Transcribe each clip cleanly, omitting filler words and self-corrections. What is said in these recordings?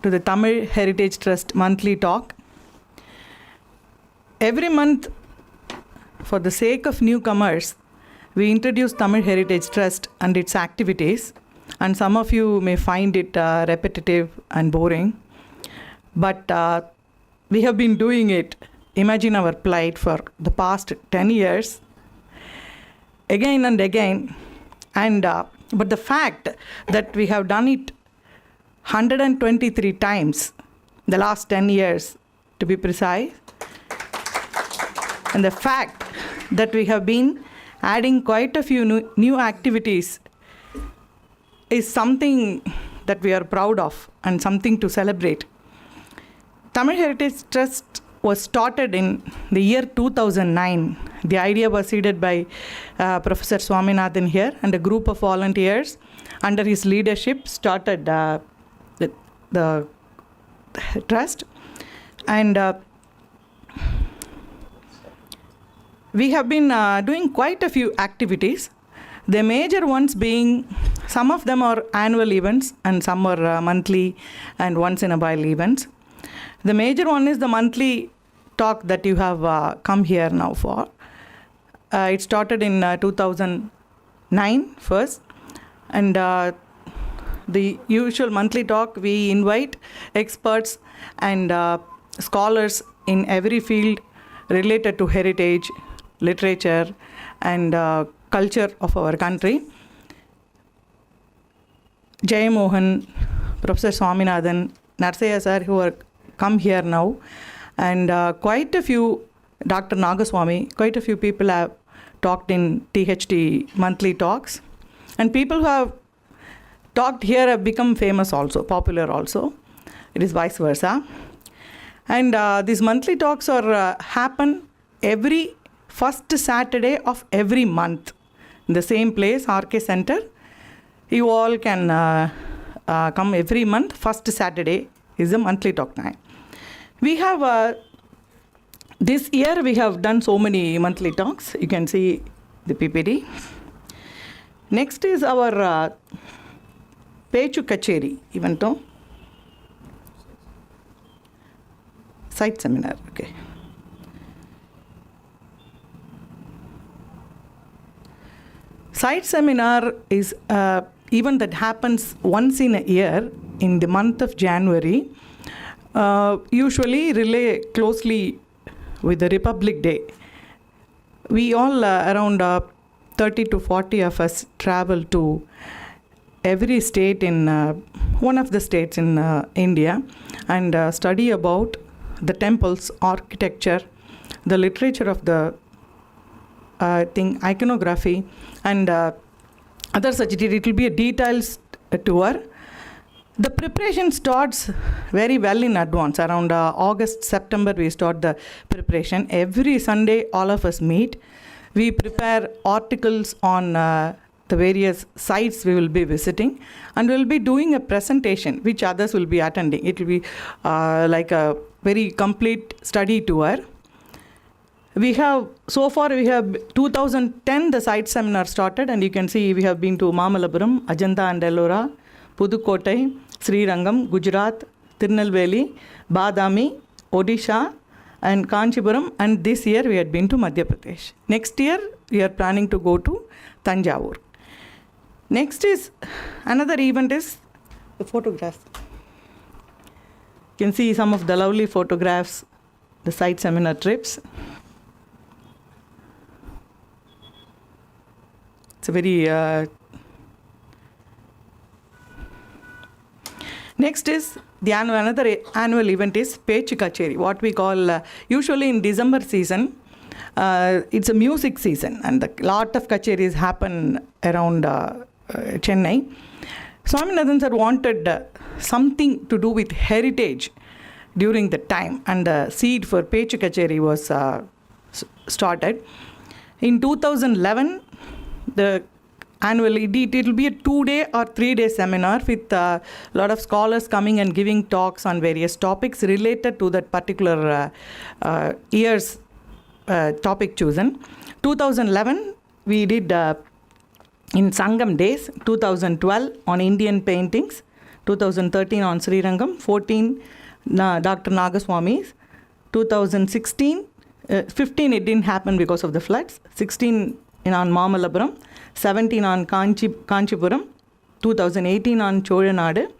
to the Tamil Heritage Trust monthly talk. Every month, for the sake of newcomers, we introduce Tamil Heritage Trust and its activities, and some of you may find it repetitive and boring, but we have been doing it, imagine our plight, for the past 10 years, again and again, and but the fact that we have done it 123 times the last 10 years, to be precise, and the fact that we have been adding quite a few new activities is something that we are proud of and something to celebrate. Tamil Heritage Trust was started in the year 2009. The idea was seeded by Professor Swaminathan here, and a group of volunteers under his leadership started the trust. And we have been doing quite a few activities. The major ones being, some of them are annual events and some are monthly and once in a while events. The major one is the monthly talk that you have come here now for. It started in 2009 first, and the usual monthly talk, we invite experts and scholars in every field related to heritage, literature, and culture of our country. Jay Mohan, Professor Swaminathan, Narsaya sir, who are come here now, and quite a few, Dr. Nagaswamy, quite a few people have talked in THT monthly talks, and people who have talked here have become famous also, popular also. It is vice versa. And these monthly talks are happen every first Saturday of every month in the same place, RK Center. You all can come every month. First Saturday is the monthly talk time. We have, this year we have done so many monthly talks. You can see the PPT. Next is our Pechu Kacheri event. Site seminar, okay. Site seminar is an event that happens once in a year in the month of January, usually relay closely with the Republic Day. We all, around 30 to 40 of us, travel to every state in, one of the states in India, and study about the temples, architecture, the literature of the iconography, and other such. It will be a detailed tour. The preparation starts very well in advance. Around August, September, we start the preparation. Every Sunday, all of us meet. We prepare articles on the various sites we will be visiting, and we will be doing a presentation which others will be attending. It will be like a very complete study tour. We have, so far we have 2010 the site seminar started, and you can see we have been to Mamalapuram, Ajanta and Ellora, Pudukottai, Srirangam, Gujarat, Tirunelveli, Badami, Odisha, and Kanchipuram, and this year we had been to Madhya Pradesh. Next year we are planning to go to Tanjavur. Next is, another event is the photographs. You can see some of the lovely photographs, the site seminar trips. It's a very next is the another annual event is Pechu Kacheri, what we call usually in December season. It's a music season, and a lot of kacheris happen around Chennai. Swaminathan sir wanted something to do with heritage during the time, and the seed for Pechu Kacheri was started. In 2011, the annually, it will be a 2-day or 3-day seminar with a lot of scholars coming and giving talks on various topics related to that particular year's topic chosen. 2011, we did in Sangam days. 2012 on Indian paintings. 2013 on Srirangam, 14 Dr. Nagaswami's, 2016, 15 it didn't happen because of the floods, 16 on Mamalapuram, 17 on Kanchipuram, 2018 on Cholanadu,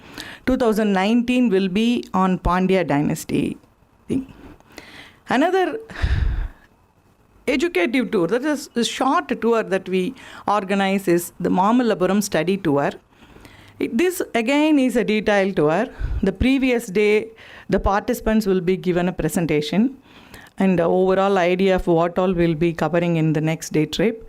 2019 will be on Pandya dynasty thing. Another educative tour, that is a short tour that we organize, is the Mamalapuram study tour. This again is a detailed tour. The previous day, the participants will be given a presentation and the overall idea of what all will be covering in the next day trip.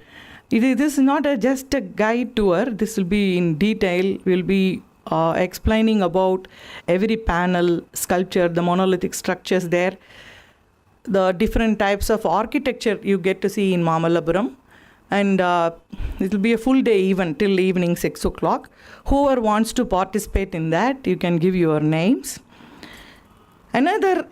This is not just a guide tour. This will be in detail. We'll be explaining about every panel, sculpture, the monolithic structures there, the different types of architecture you get to see in Mamalapuram. And it will be a full day event till evening 6 o'clock. Whoever wants to participate in that, you can give your names. Another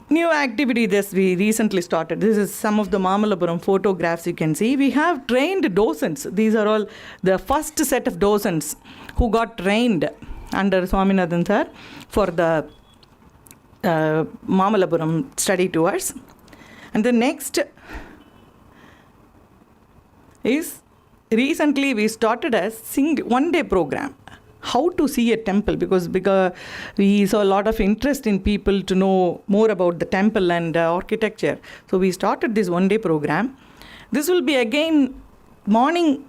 new activity that we recently started. This is some of the Mamalapuram photographs you can see. We have trained docents. These are all the first set of docents who got trained under Swaminathan sir for the Mamalapuram study tours. And the next is, recently we started a one-day program. How to see a temple, because we saw a lot of interest in people to know more about the temple and architecture. So we started this one-day program. This will be again, morning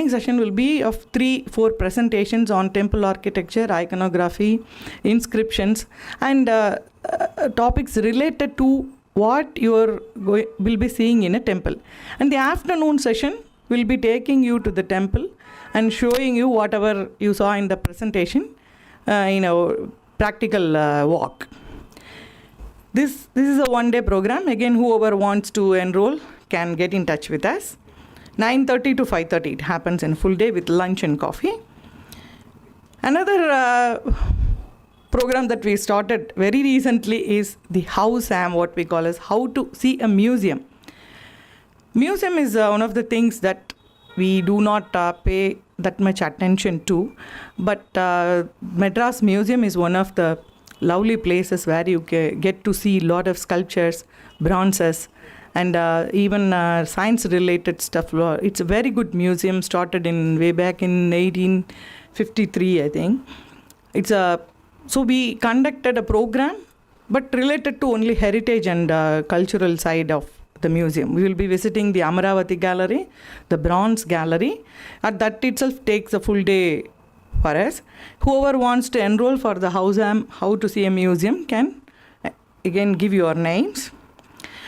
session will be of 3-4 presentations on temple architecture, iconography, inscriptions, and topics related to what you will be seeing in a temple. And the afternoon session will be taking you to the temple and showing you whatever you saw in the presentation in a practical walk. This is a one-day program. Again, whoever wants to enroll can get in touch with us. 9:30 to 5:30 it happens in full day with lunch and coffee. Another program that we started very recently is the HowSam, what we call as how to see a museum. Museum is one of the things that we do not pay that much attention to, but Madras Museum is one of the lovely places where you get to see a lot of sculptures, bronzes, and even science related stuff. It's a very good museum, started way back in 1853, I think. So we conducted a program, but related to only heritage and cultural side of the museum. We will be visiting the Amaravati Gallery, the Bronze Gallery. That itself takes a full day for us. Whoever wants to enroll for the HowSam, how to see a museum, can again give your names.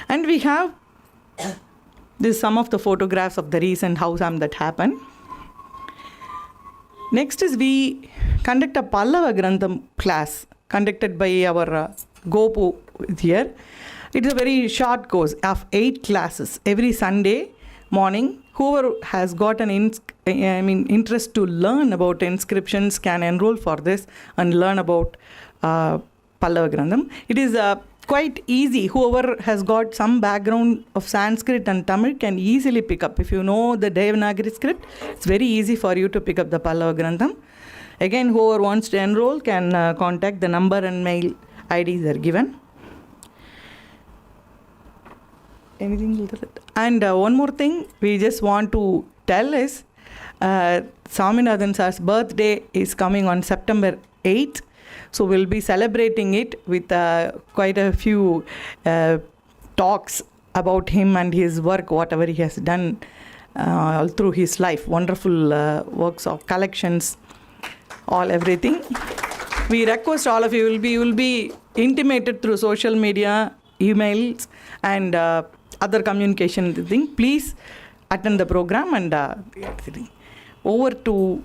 And we have some of the photographs of the recent HowSam that happened. Next is we conduct a Pallava Grantham class conducted by our Gopu here. It is a very short course of 8 classes every Sunday morning. Whoever has got an interest to learn about inscriptions can enroll for this and learn about Pallava Grantham. It is quite easy. Whoever has got some background of Sanskrit and Tamil can easily pick up. If you know the Devanagari script, it's very easy for you to pick up the Pallava Grantham. Again, whoever wants to enroll can contact the number and mail IDs are given. Anything else? And one more thing we just want to tell is Swaminathan sir's birthday is coming on September 8th. So we'll be celebrating it with quite a few talks about him and his work, whatever he has done all through his life. Wonderful works of collections, everything. We request all of you will be intimated through social media, emails, and other communication thing. Please attend the program and over to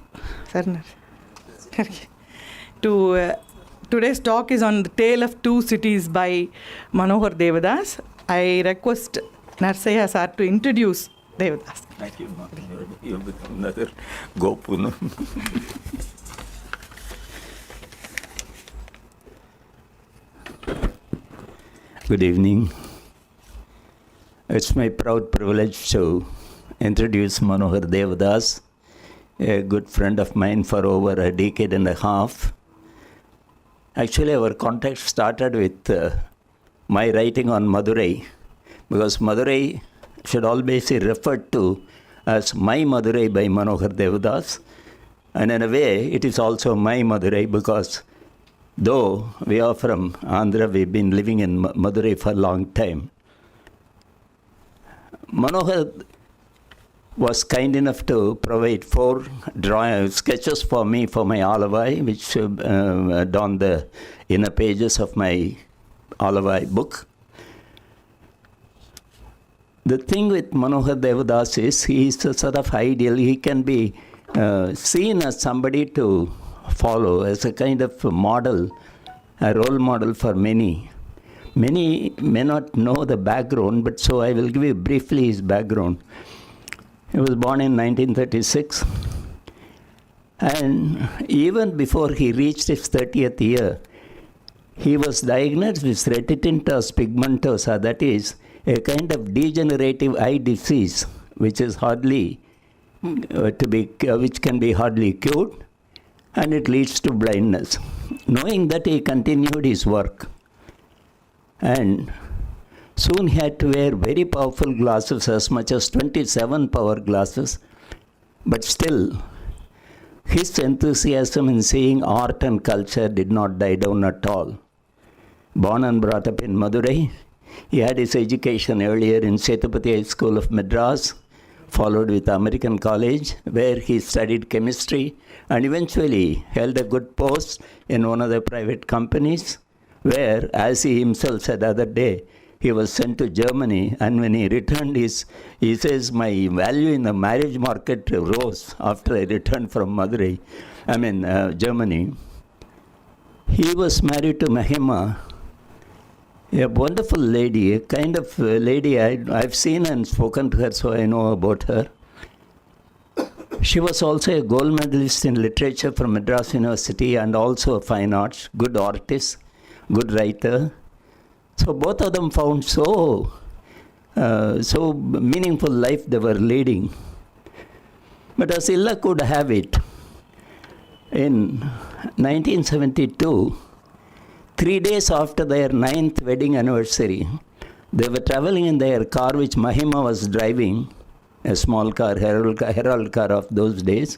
today's talk is on the Tale of Two Cities by Manohar Devadoss. I request Narsaya sir to introduce Devadoss. Thank you. You've become another Gopu. Good evening. It's my proud privilege to introduce Manohar Devadoss, a good friend of mine for over a decade and a half. Actually, our contact started with my writing on Madurai, because Madurai should always be referred to as My Madurai by Manohar Devadoss. And in a way, it is also my Madurai, because though we are from Andhra, we've been living in Madurai for a long time. Manohar was kind enough to provide 4 sketches for me for my alibi, which adorn the inner pages of my alibi book. The thing with Manohar Devadoss is he is a sort of ideal. He can be seen as somebody to follow, as a kind of model, a role model for many. Many may not know the background, but so I will give you briefly his background. He was born in 1936, and even before he reached his 30th year, he was diagnosed with retinitis pigmentosa, that is, a kind of degenerative eye disease, which is hardly which can be hardly cured, and it leads to blindness. Knowing that, he continued his work, and soon he had to wear very powerful glasses, as much as 27 power glasses, but still his enthusiasm in seeing art and culture did not die down at all. Born and brought up in Madurai, he had his education earlier in Sethupathi High School of Madras, followed with American College, where he studied chemistry and eventually held a good post in one of the private companies, where, as he himself said the other day, he was sent to Germany, and when he returned, he says, my value in the marriage market rose after I returned from Germany. He was married to Mahema, a wonderful lady, a kind of lady I've seen and spoken to her, so I know about her. She was also a gold medalist in literature from Madras University, and also a fine arts, good artist, good writer. So both of them found so meaningful life they were leading. But as ill luck could have it, in 1972, 3 days after their 9th wedding anniversary, they were traveling in their car, which Mahema was driving, a small car, Herald car of those days,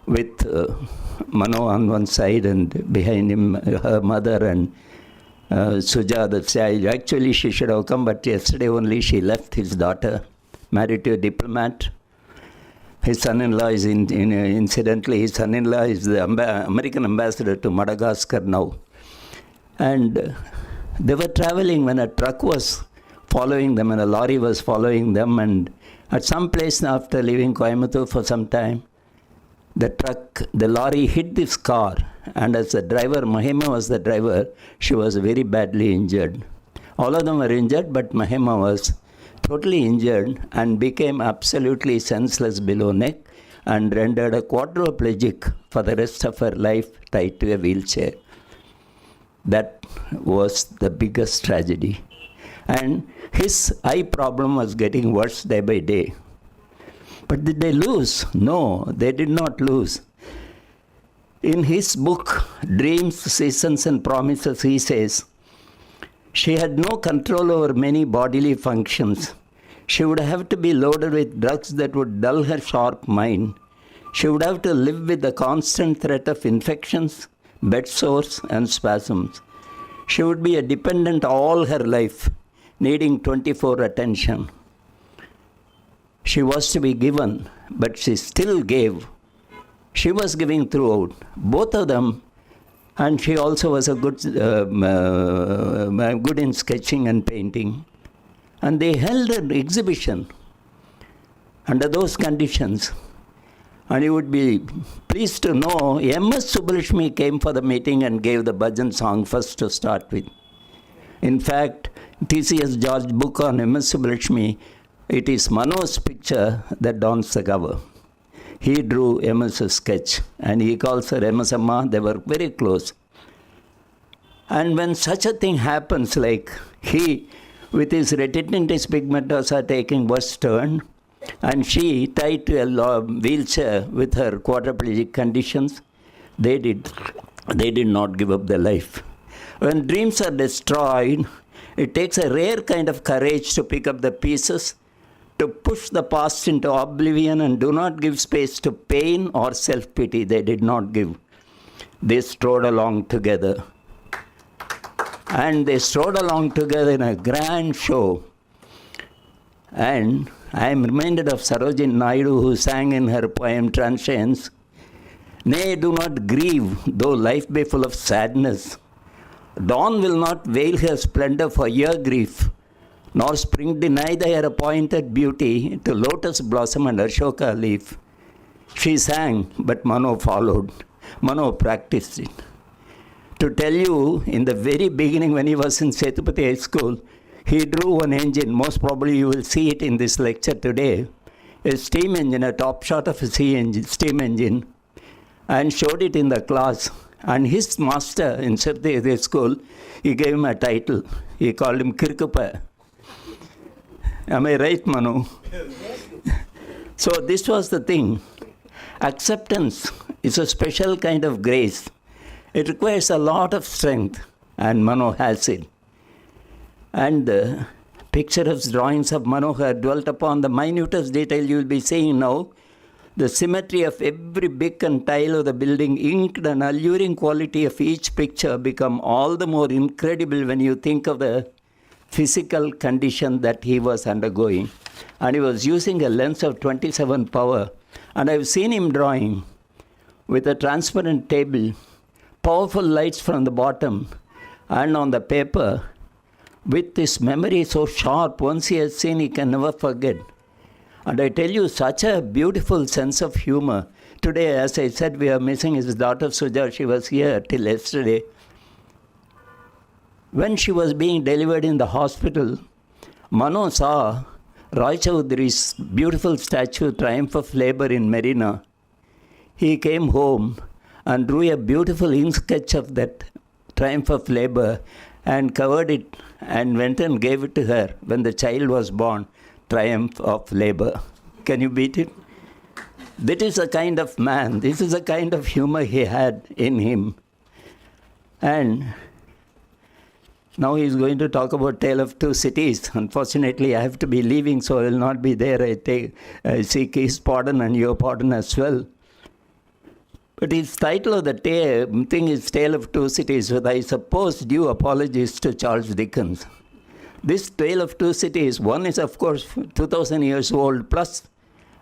with Mano on one side, and behind him her mother and Suja, the child. Actually, she should have come, but yesterday only she left. His daughter, married to a diplomat. His son-in-law is, incidentally, his son-in-law is the American ambassador to Madagascar now. And they were traveling when a truck was following them, and a lorry was following them, and at some place after leaving Coimbatore for some time, the lorry hit this car, and as the driver, Mahema was the driver, she was very badly injured. All of them were injured, but Mahema was totally injured and became absolutely senseless below neck, and rendered a quadriplegic for the rest of her life, tied to a wheelchair. That was the biggest tragedy. And his eye problem was getting worse day by day. But did they lose? No, they did not lose. In his book, Dreams, Seasons and Promises, he says, she had no control over many bodily functions. She would have to be loaded with drugs that would dull her sharp mind. She would have to live with the constant threat of infections, bed sores and spasms. She would be a dependent all her life, needing 24 attention. She was to be given, but she still gave. She was giving throughout, both of them, and she also was a good in sketching and painting. And they held an exhibition under those conditions. And you would be pleased to know, M.S. Subbulakshmi came for the meeting and gave the bhajan song first to start with. In fact, T.C.S. George book on M.S. Subbulakshmi, it is Mano's picture that dons the cover. He drew M.S.'s sketch, and he calls her M.S. Amma. They were very close. And when such a thing happens, like he, with his retinitis pigmentosa taking worse turn, And she tied to a wheelchair with her quadriplegic conditions. They did not give up their life. When dreams are destroyed, it takes a rare kind of courage to pick up the pieces, to push the past into oblivion, and do not give space to pain or self-pity. They did not give. They strode along together. And they strode along together in a grand show. And I am reminded of Sarojini Naidu, who sang in her poem Transience, "Nay, do not grieve, though life be full of sadness. Dawn will not veil her splendor for your grief, nor spring deny their appointed beauty to lotus blossom and ashoka leaf." She sang, but Mano followed. Mano practiced it. To tell you, in the very beginning when he was in Sethupathi High School, he drew one engine. Most probably you will see it in this lecture today. A steam engine, a top shot of a steam engine, and showed it in the class. And his master in Sethupathi High School, he gave him a title. He called him Kirkupa. Am I right, Manu? So this was the thing. Acceptance is a special kind of grace. It requires a lot of strength, and Mano has it. And the picturesque drawings of Manohar dwelt upon the minutest detail you will be seeing now. The symmetry of every brick and tile of the building, inked and alluring quality of each picture become all the more incredible when you think of the physical condition that he was undergoing. And he was using a lens of 27 power. And I've seen him drawing with a transparent table, powerful lights from the bottom, and on the paper, with his memory so sharp, once he has seen, he can never forget. And I tell you, such a beautiful sense of humor. Today, as I said, we are missing his daughter Suja. She was here till yesterday. When she was being delivered in the hospital, Mano saw Roy Chowdhury's beautiful statue, Triumph of Labour, in Marina. He came home and drew a beautiful ink sketch of that Triumph of Labour and covered it and went and gave it to her when the child was born. Triumph of Labour. Can you beat it? That is a kind of man. This is a kind of humor he had in him. And now he is going to talk about Tale of Two Cities. Unfortunately, I have to be leaving, so I will not be there. I seek his pardon and your pardon as well. But his title of the thing is Tale of Two Cities, with, I suppose, due apologies to Charles Dickens. This Tale of Two Cities, one is, of course, 2,000 years old plus,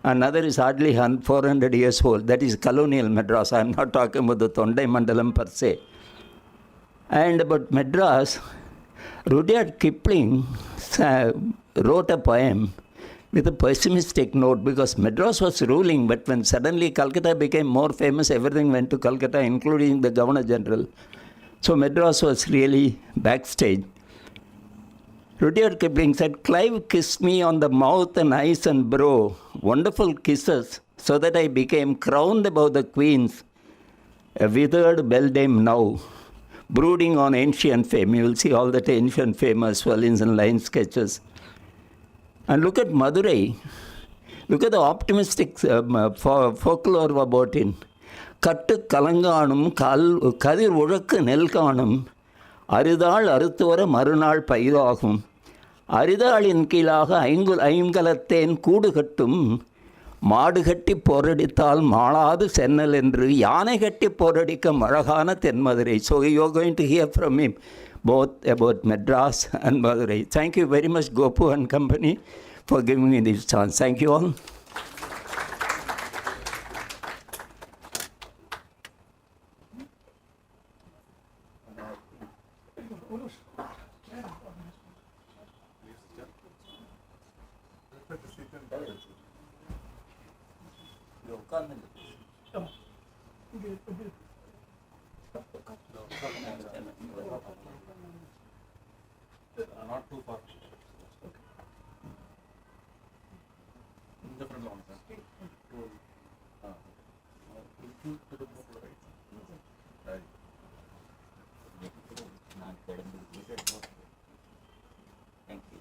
another is hardly 400 years old. That is colonial Madras. I am not talking about the Tondai Mandalam per se. And about Madras, Rudyard Kipling wrote a poem with a pessimistic note, because Madras was ruling, but when suddenly Calcutta became more famous, everything went to Calcutta, including the Governor General. So Madras was really backstage. Rudyard Kipling said, "Clive kissed me on the mouth and eyes and brow, wonderful kisses, so that I became crowned above the queens, a withered beldame now, brooding on ancient fame." You will see all that ancient fame as well in some line sketches. And look at Madurai. Look at the optimistic folklore about it. Kattu kalanganum kadir uzhakku nelkanum அரிதாள் அறுத்துவர மறுநாள் பயிராகும். அரிதாளின் கீழாக ஐங்கலத்தேன் கூடு கட்டும். மாடு கட்டி போரடித்தால் மாளாது சென்னல் என்று யானை கட்டி போரடிக்கும் அழகான தென்மதுரை. So you are going to hear from him both about Madras and Madurai. Thank you very much, Gopu and company, for giving me this chance. Thank you all. Not too far. Different lawn, sir. Right. Thank you.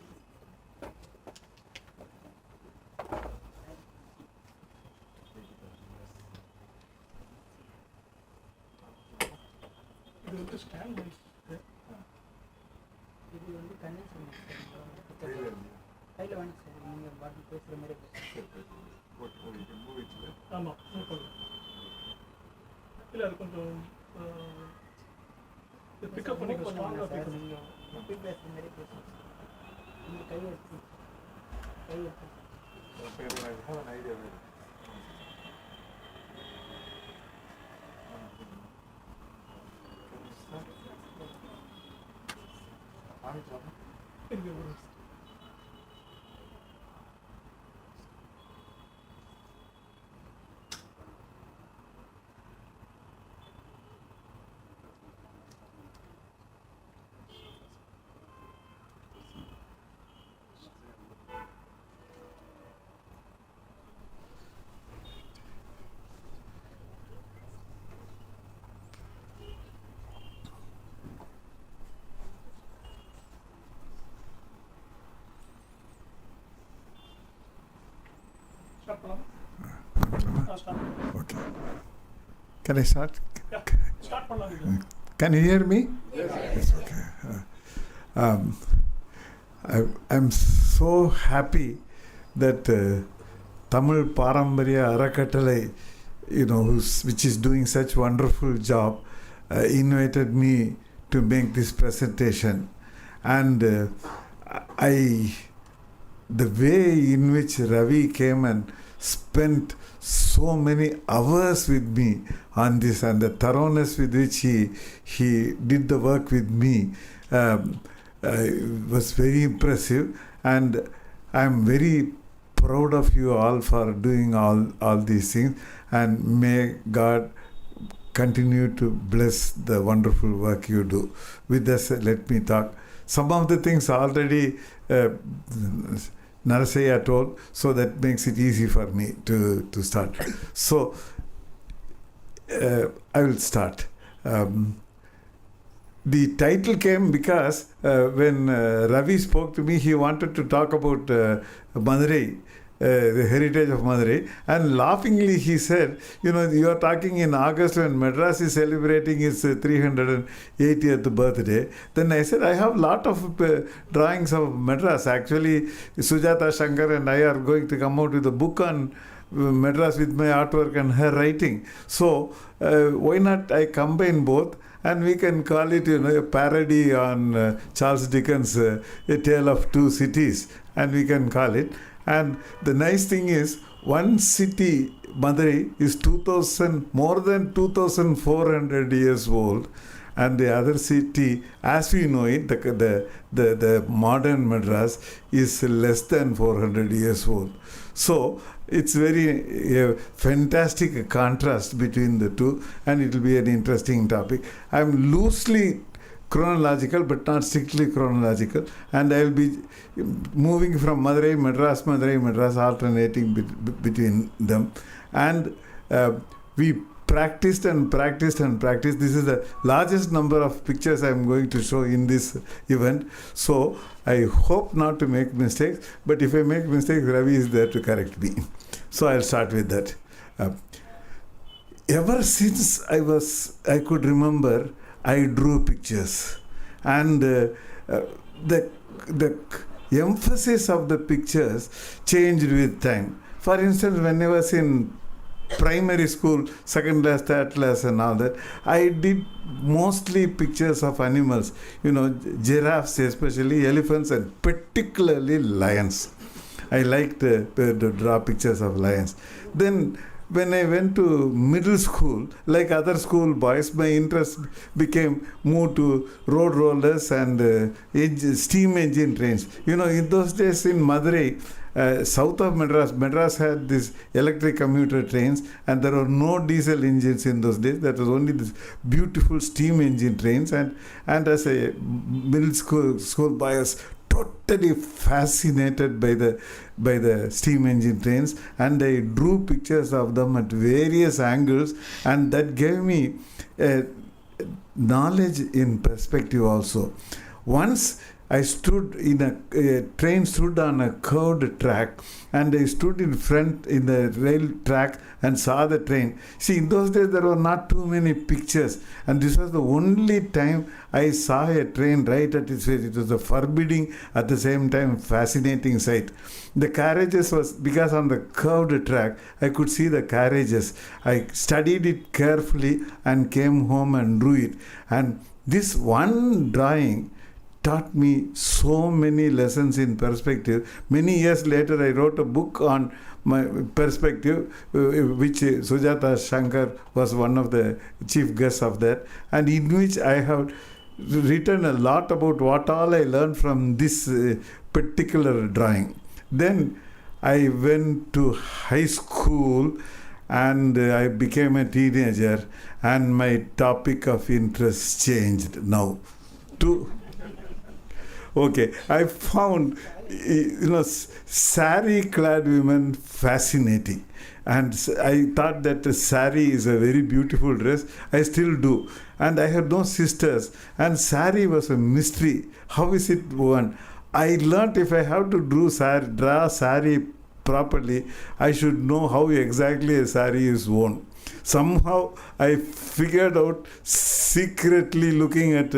இது வந்து convention கையில் வாங்கி sir நீங்கள் பாட்டு பேசுகிற மாதிரி ஆமாம் இல்லை அது கொஞ்சம் பிக்கப் பண்ணி ஸ்ட்ராங்காக சார் நீங்கள் எப்படி பேசுகிற மாதிரி பேசுங்க நீங்கள் கை எடுத்து Okay. Can I start? Yeah, start பண்ணலாம். Can you hear me? Yes. Okay. I'm so happy that Tamil Paramparya Arakattalai, which is doing such wonderful job, invited me to make this presentation. And the way in which Ravi came and spent so many hours with me on this, and the thoroughness with which he did the work with me was very impressive, and I'm very proud of you all for doing all these things, and may God continue to bless the wonderful work you do. With this, let me talk. Some of the things already Narasaya told, so that makes it easy for me to start. So, I will start. The title came because when Ravi spoke to me, he wanted to talk about Madurai, the heritage of Madurai, and laughingly he said, you are talking in August when Madras is celebrating its 380th birthday. Then I said, I have a lot of drawings of Madras. Actually, Sujata Shankar and I are going to come out with a book on Madras with my artwork and her writing. So why not I combine both? And we can call it, a parody on Charles Dickens' A Tale of Two Cities, and we can call it. And the nice thing is, one city, Madurai, is more than 2,400 years old, and the other city, as we know it, the modern Madras, is less than 400 years old. So it's very fantastic contrast between the two, and it will be an interesting topic. I'm loosely chronological, but not strictly chronological, and I will be moving from Madurai, Madras, alternating between them. And we practiced and practiced and practiced. This is the largest number of pictures I am going to show in this event. So I hope not to make mistakes, but if I make mistakes, Ravi is there to correct me. So I'll start with that. Ever since I could remember, I drew pictures, and the emphasis of the pictures changed with time. For instance, when I was in primary school, second class, third class and all that, I did mostly pictures of animals, giraffes especially, elephants, and particularly lions. I liked to draw pictures of lions. Then when I went to middle school, like other school boys, my interest moved to road rollers and steam engine trains. In those days in Madurai, south of Madras had these electric commuter trains, and there were no diesel engines in those days. That was only these beautiful steam engine trains. And as a middle school boy, I was totally fascinated by the steam engine trains, and I drew pictures of them at various angles, and that gave me knowledge in perspective also. Once I stood in a train stood on a curved track, and I stood in front in the rail track and saw the train. See, in those days there were not too many pictures, and this was the only time I saw a train right at its face. It was a forbidding, at the same time fascinating sight. The carriages was, because on the curved track I could see the carriages. I studied it carefully and came home and drew it. And this one drawing taught me so many lessons in perspective. Many years later, I wrote a book on my perspective, which Sujata Shankar was one of the chief guests of that, and in which I have written a lot about what all I learned from this particular drawing. Then I went to high school and I became a teenager, and my topic of interest changed now to okay, I found, sari-clad women fascinating. And I thought that a sari is a very beautiful dress. I still do. And I had no sisters. And sari was a mystery. How is it worn? I learnt if I have to draw sari properly, I should know how exactly a sari is worn. Somehow I figured out, secretly looking at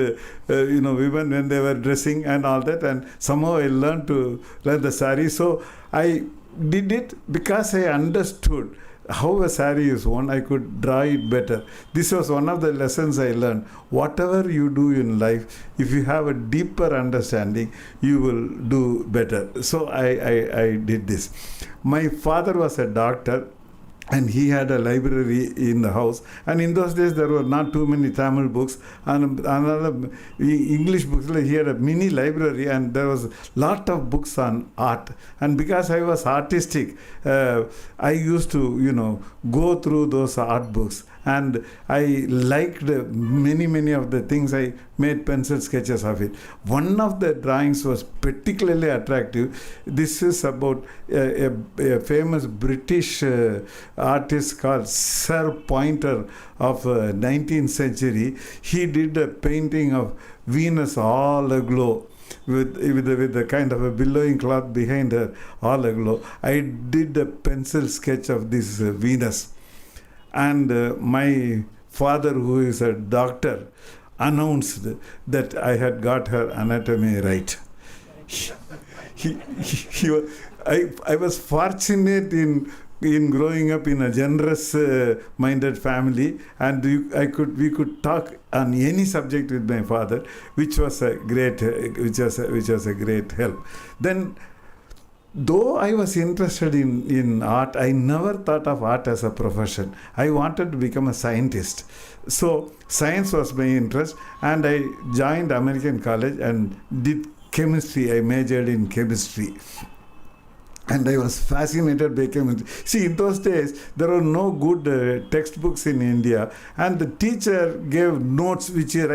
women when they were dressing and all that, and somehow I learned the sari. So I did it because I understood how a sari is worn. I could draw it better. This was one of the lessons I learned. Whatever you do in life, if you have a deeper understanding, you will do better. So I did this. My father was a doctor, and he had a library in the house. And in those days, there were not too many Tamil books and another English books. He had a mini library, and there was a lot of books on art. And because I was artistic, I used to, go through those art books. And I liked many of the things. I made pencil sketches of it. One of the drawings was particularly attractive. This is about a famous British artist called Sir Pointer of 19th century. He did a painting of Venus all aglow, with a kind of a billowing cloth behind her, all aglow. I did a pencil sketch of this Venus. And my father, who is a doctor, announced that I had got her anatomy right. I was fortunate in growing up in a generous minded family, and we could talk on any subject with my father, which was a great help. Then, though I was interested in art, I never thought of art as a profession. I wanted to become a scientist. So science was my interest, and I joined American College and did chemistry. I majored in chemistry. And I was fascinated by chemistry. See, in those days, there were no good textbooks in India, and the teacher gave notes which you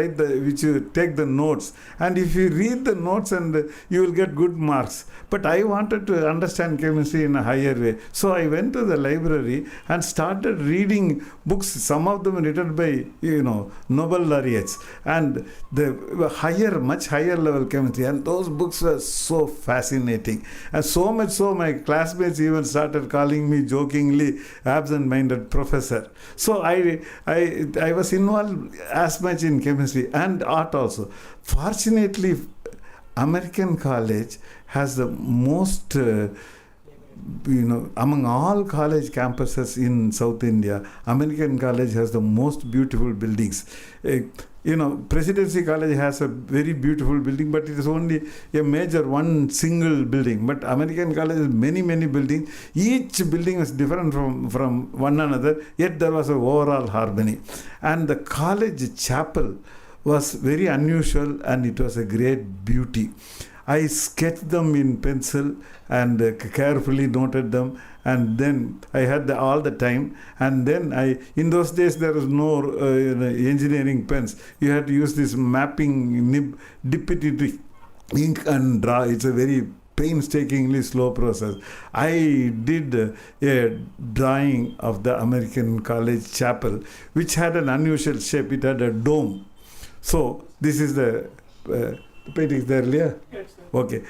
take the notes, and if you read the notes, and you will get good marks. But I wanted to understand chemistry in a higher way, so I went to the library and started reading books. Some of them written by Nobel laureates, and the much higher level chemistry, and those books were so fascinating, and so much so my classmates even started calling me jokingly absent-minded professor. So I was involved as much in chemistry and art also. Fortunately, American College has the most, among all college campuses in South India, American College has the most beautiful buildings. Presidency College has a very beautiful building, but it is only a major one single building. But American College has many buildings. Each building is different from one another, yet there was an overall harmony. And the college chapel was very unusual, and it was a great beauty. I sketched them in pencil and carefully noted them, and then I had all the time. And then in those days there was no engineering pens. You had to use this mapping nib, dip it into ink and draw. It's a very painstakingly slow process. I did a drawing of the American College chapel, which had an unusual shape. It had a dome. So this is the The painting is there, Leah? Yes, sir. Okay.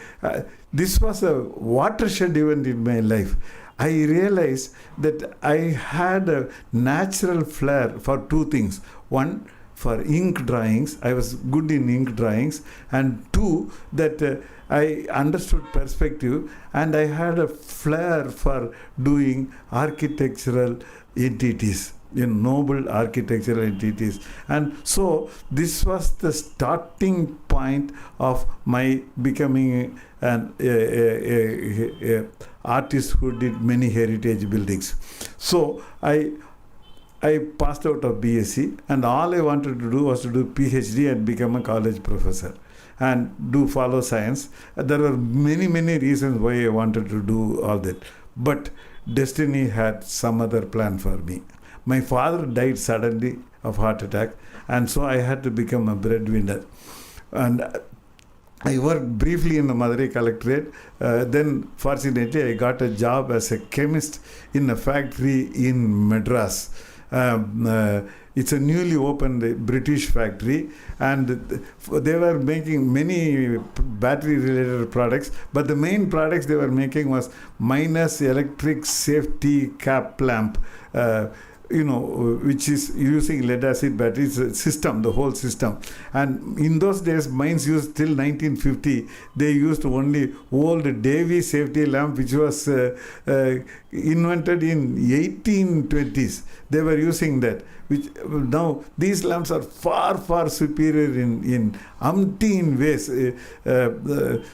This was a watershed event in my life. I realized that I had a natural flair for two things. One, for ink drawings. I was good in ink drawings. And two, that I understood perspective, and I had a flair for doing architectural entities, noble architectural entities. And so this was the starting point of my becoming an artist who did many heritage buildings. So I passed out of BSc, and all I wanted to do was to do PhD and become a college professor and follow science. There were many reasons why I wanted to do all that, but destiny had some other plan for me. My father died suddenly of heart attack, and so I had to become a breadwinner. And I worked briefly in the Madurai collectorate. Then, fortunately, I got a job as a chemist in a factory in Madras. It's a newly opened British factory, and they were making many battery-related products, but the main products they were making was minus electric safety cap lamp, which is using lead-acid batteries system, the whole system. And in those days, mines used till 1950, they used only old Davy safety lamp, which was invented in 1820s. They were using that. Which now these lamps are far superior in umpteen ways.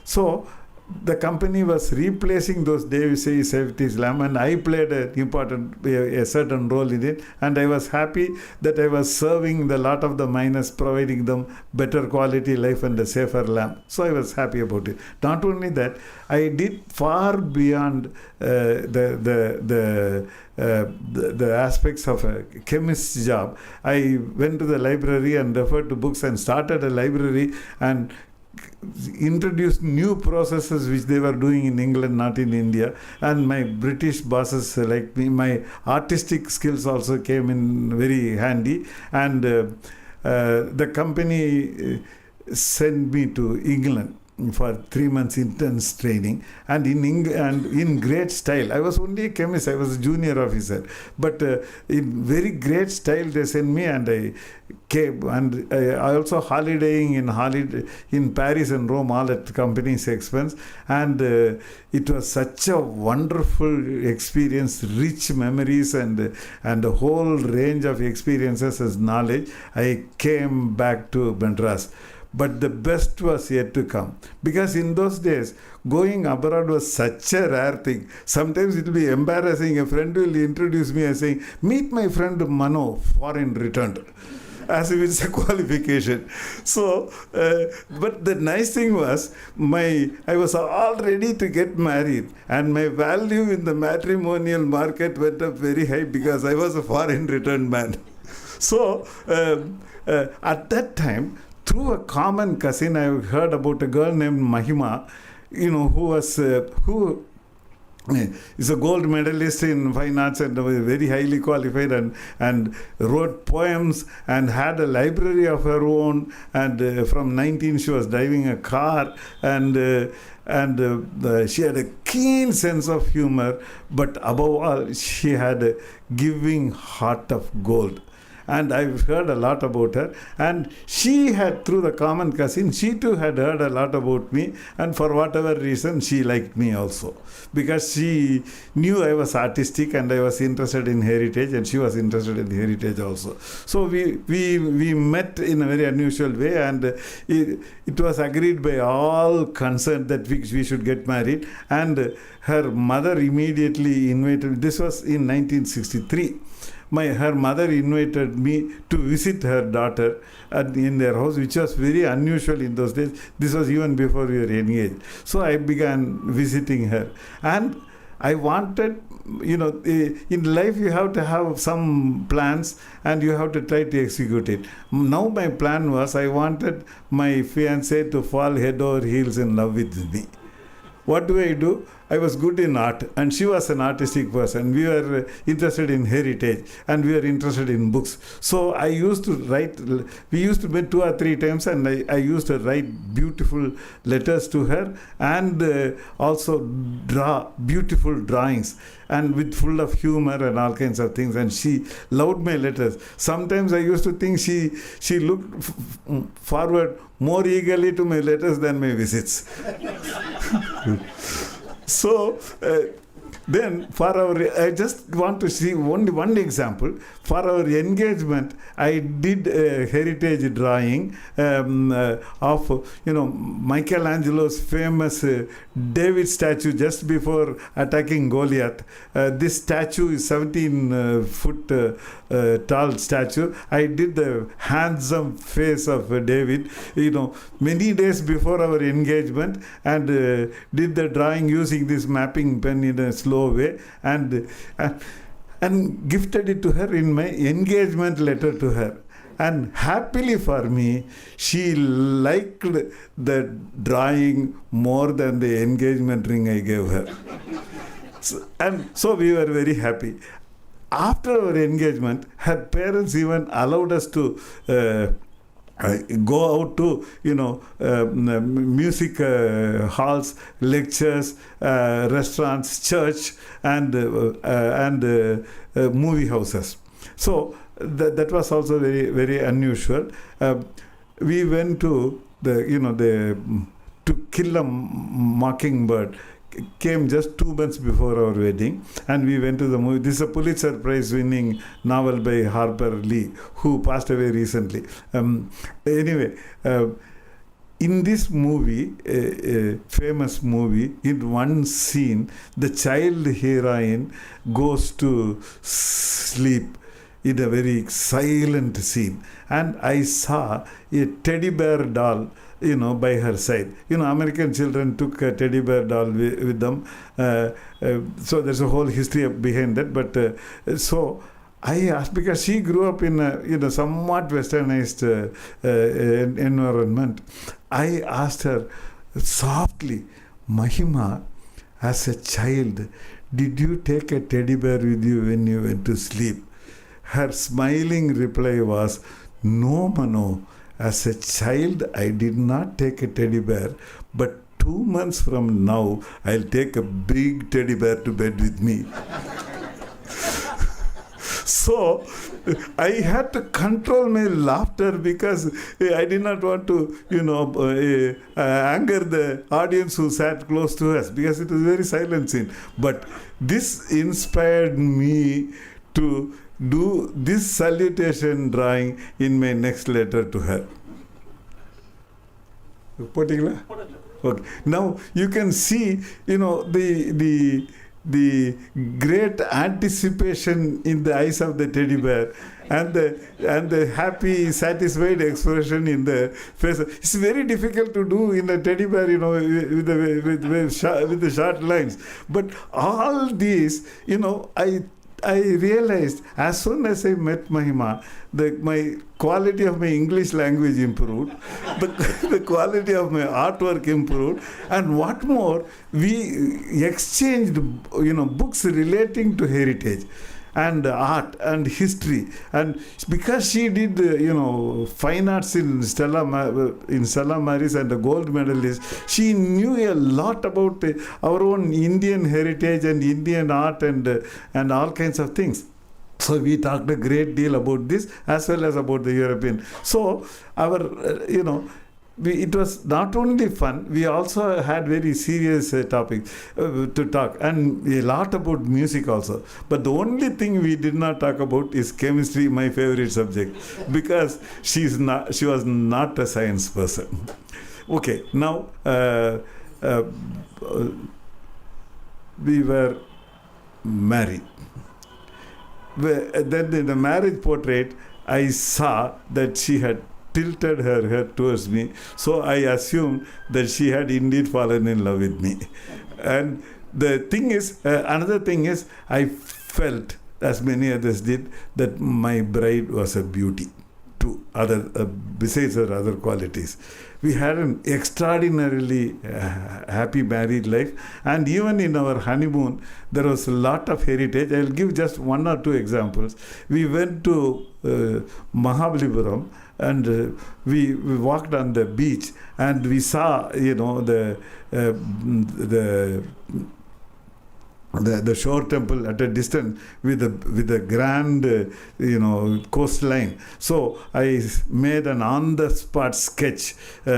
So the company was replacing those Davy safety lamp, and I played a certain role in it, and I was happy that I was serving the lot of the miners, providing them better quality life and a safer lamp. So I was happy about it. Not only that, I did far beyond the aspects of a chemist's job. I went to the library and referred to books and started a library and introduced new processes which they were doing in England, not in India. And my British bosses liked me. My artistic skills also came in very handy. And the company sent me to England for 3 months intense training, and in great style. I was only a chemist, I was a junior officer, but in very great style they sent me, and I came, and I also holidaying in Paris and Rome, all at the company's expense, and it was such a wonderful experience, rich memories, and a whole range of experiences as knowledge. I came back to Madras. But the best was yet to come. Because in those days, going abroad was such a rare thing. Sometimes it will be embarrassing. A friend will introduce me as saying, "Meet my friend Mano, foreign returned." As if it's a qualification. So, but the nice thing was, I was all ready to get married, and my value in the matrimonial market went up very high because I was a foreign returned man. So, at that time, through a common cousin, I heard about a girl named Mahema, who is a gold medalist in fine arts and very highly qualified, and wrote poems and had a library of her own. And from 19, she was driving a car, and she had a keen sense of humor, but above all, she had a giving heart of gold. And I've heard a lot about her. And she had, through the common cousin, she too had heard a lot about me. And for whatever reason, she liked me also. Because she knew I was artistic and I was interested in heritage, and she was interested in heritage also. So we met in a very unusual way, and it was agreed by all concerned that we should get married. And her mother immediately invited, this was in 1963. Her mother invited me to visit her daughter in their house, which was very unusual in those days. This was even before we were engaged. So I began visiting her. And I wanted, in life you have to have some plans and you have to try to execute it. Now my plan was, I wanted my fiancée to fall head over heels in love with me. What do? I was good in art, and she was an artistic person. We were interested in heritage, and we were interested in books. So I used to write. We used to meet 2 or 3 times, and I used to write beautiful letters to her, and also draw beautiful drawings, and with full of humor and all kinds of things. And she loved my letters. Sometimes I used to think she looked forward more eagerly to my letters than my visits. So then I just want to see only one example. For our engagement, I did a heritage drawing of Michelangelo's famous David statue just before attacking Goliath. This statue is 17-foot tall statue. I did the handsome face of David, many days before our engagement, and did the drawing using this mapping pen in a slow way, and gifted it to her in my engagement letter to her. And happily for me, she liked the drawing more than the engagement ring I gave her. So we were very happy. After our engagement, her parents even allowed us to go out to music halls, lectures, restaurants, church, and movie houses. So that was also very, very unusual. We went to To Kill a Mockingbird came just 2 months before our wedding, and we went to the movie. This is a Pulitzer Prize winning novel by Harper Lee, who passed away recently. Anyway, in this movie, a famous movie, in one scene, the child heroine goes to sleep in a very silent scene, and I saw a teddy bear doll by her side. American children took a teddy bear doll with them. So there's a whole history behind that. But so I asked, because she grew up in a somewhat westernized environment. I asked her softly, Mahema, as a child, did you take a teddy bear with you when you went to sleep? Her smiling reply was, no, Mano. As a child, I did not take a teddy bear, but 2 months from now, I'll take a big teddy bear to bed with me. So I had to control my laughter because I did not want to, anger the audience who sat close to us, because it was a very silent scene. But this inspired me to do this salutation drawing in my next letter to her. Particular? Okay. Now you can see, the great anticipation in the eyes of the teddy bear, and the happy, satisfied expression in the face. It's very difficult to do in a teddy bear, with the short lines. But all these, I realized as soon as I met Mahema, my quality of my English language improved, the quality of my artwork improved, and what more, we exchanged, books relating to heritage and art and history. And because she did, fine arts in Stella Maris and a gold medalist, she knew a lot about our own Indian heritage and Indian art and all kinds of things. So we talked a great deal about this as well as about the European. So our, it was not only fun, we also had very serious topics to talk, and a lot about music also. But the only thing we did not talk about is chemistry, my favorite subject, because she was not a science person. Okay, now we were married. Then in the marriage portrait, I saw that she had tilted her head towards me, so I assumed that she had indeed fallen in love with me. And the thing is, another thing is, I felt, as many others did, that my bride was a beauty. too, besides her other qualities. We had an extraordinarily happy married life, and even in our honeymoon, there was a lot of heritage. I'll give just one or two examples. We went to Mahabalipuram, and we walked on the beach, and we saw, the shore temple at a distance with a grand coastline. So I made an on the spot sketch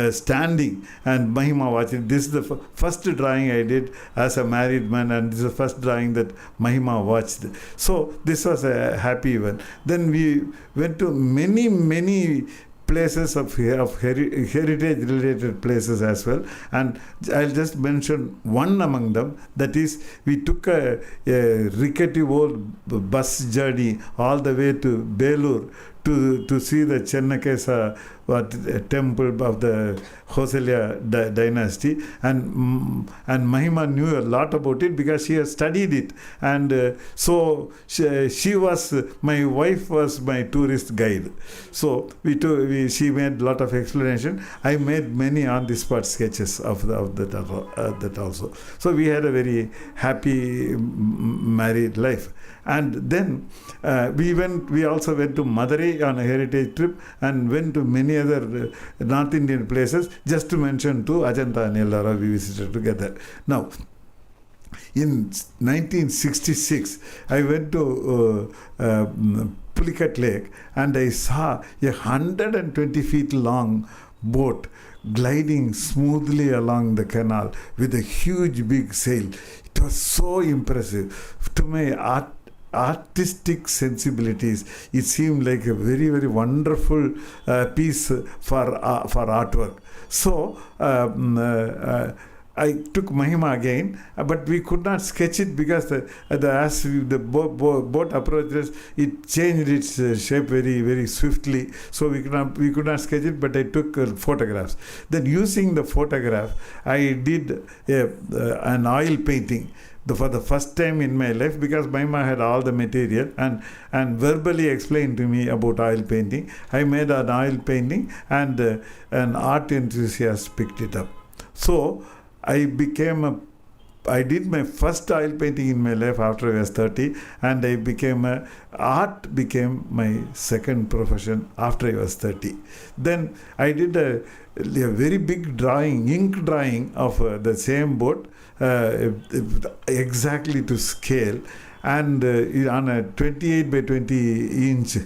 standing, and Mahema watching. This is the first drawing I did as a married man, and this is the first drawing that Mahema watched. So this was a happy one. Then we went to many places of heritage related places as well, and I'll just mention one among them. That is, we took a rickety old bus journey all the way to Belur to see the Chennakesa temple of the Hoselya dynasty, and Mahima knew a lot about it because she has studied it, and so she was, my wife was my tourist guide. So she made a lot of explanation. I made many on the spot sketches of that also. So we had a very happy married life. And then we also went to Madurai on a heritage trip, and went to many other North Indian places. Just to mention two, Ajanta and Ellora we visited together. Now, in 1966, I went to Pulicat Lake, and I saw a 120 feet long boat gliding smoothly along the canal with a huge big sail. It was so impressive. To my artistic sensibilities, it seemed like a very, very wonderful piece for artwork. So I took Mahema again, but we could not sketch it because as the boat approached us, it changed its shape very, very swiftly. So we could not sketch it, but I took photographs. Then using the photograph, I did an oil painting. For the first time in my life, because Mahema had all the material and verbally explained to me about oil painting. I made an oil painting, and an art enthusiast picked it up. So I did my first oil painting in my life after I was 30, and art became my second profession after I was 30. Then I did a very big drawing, ink drawing of the same boat, exactly to scale, and on a 28 by 20 inch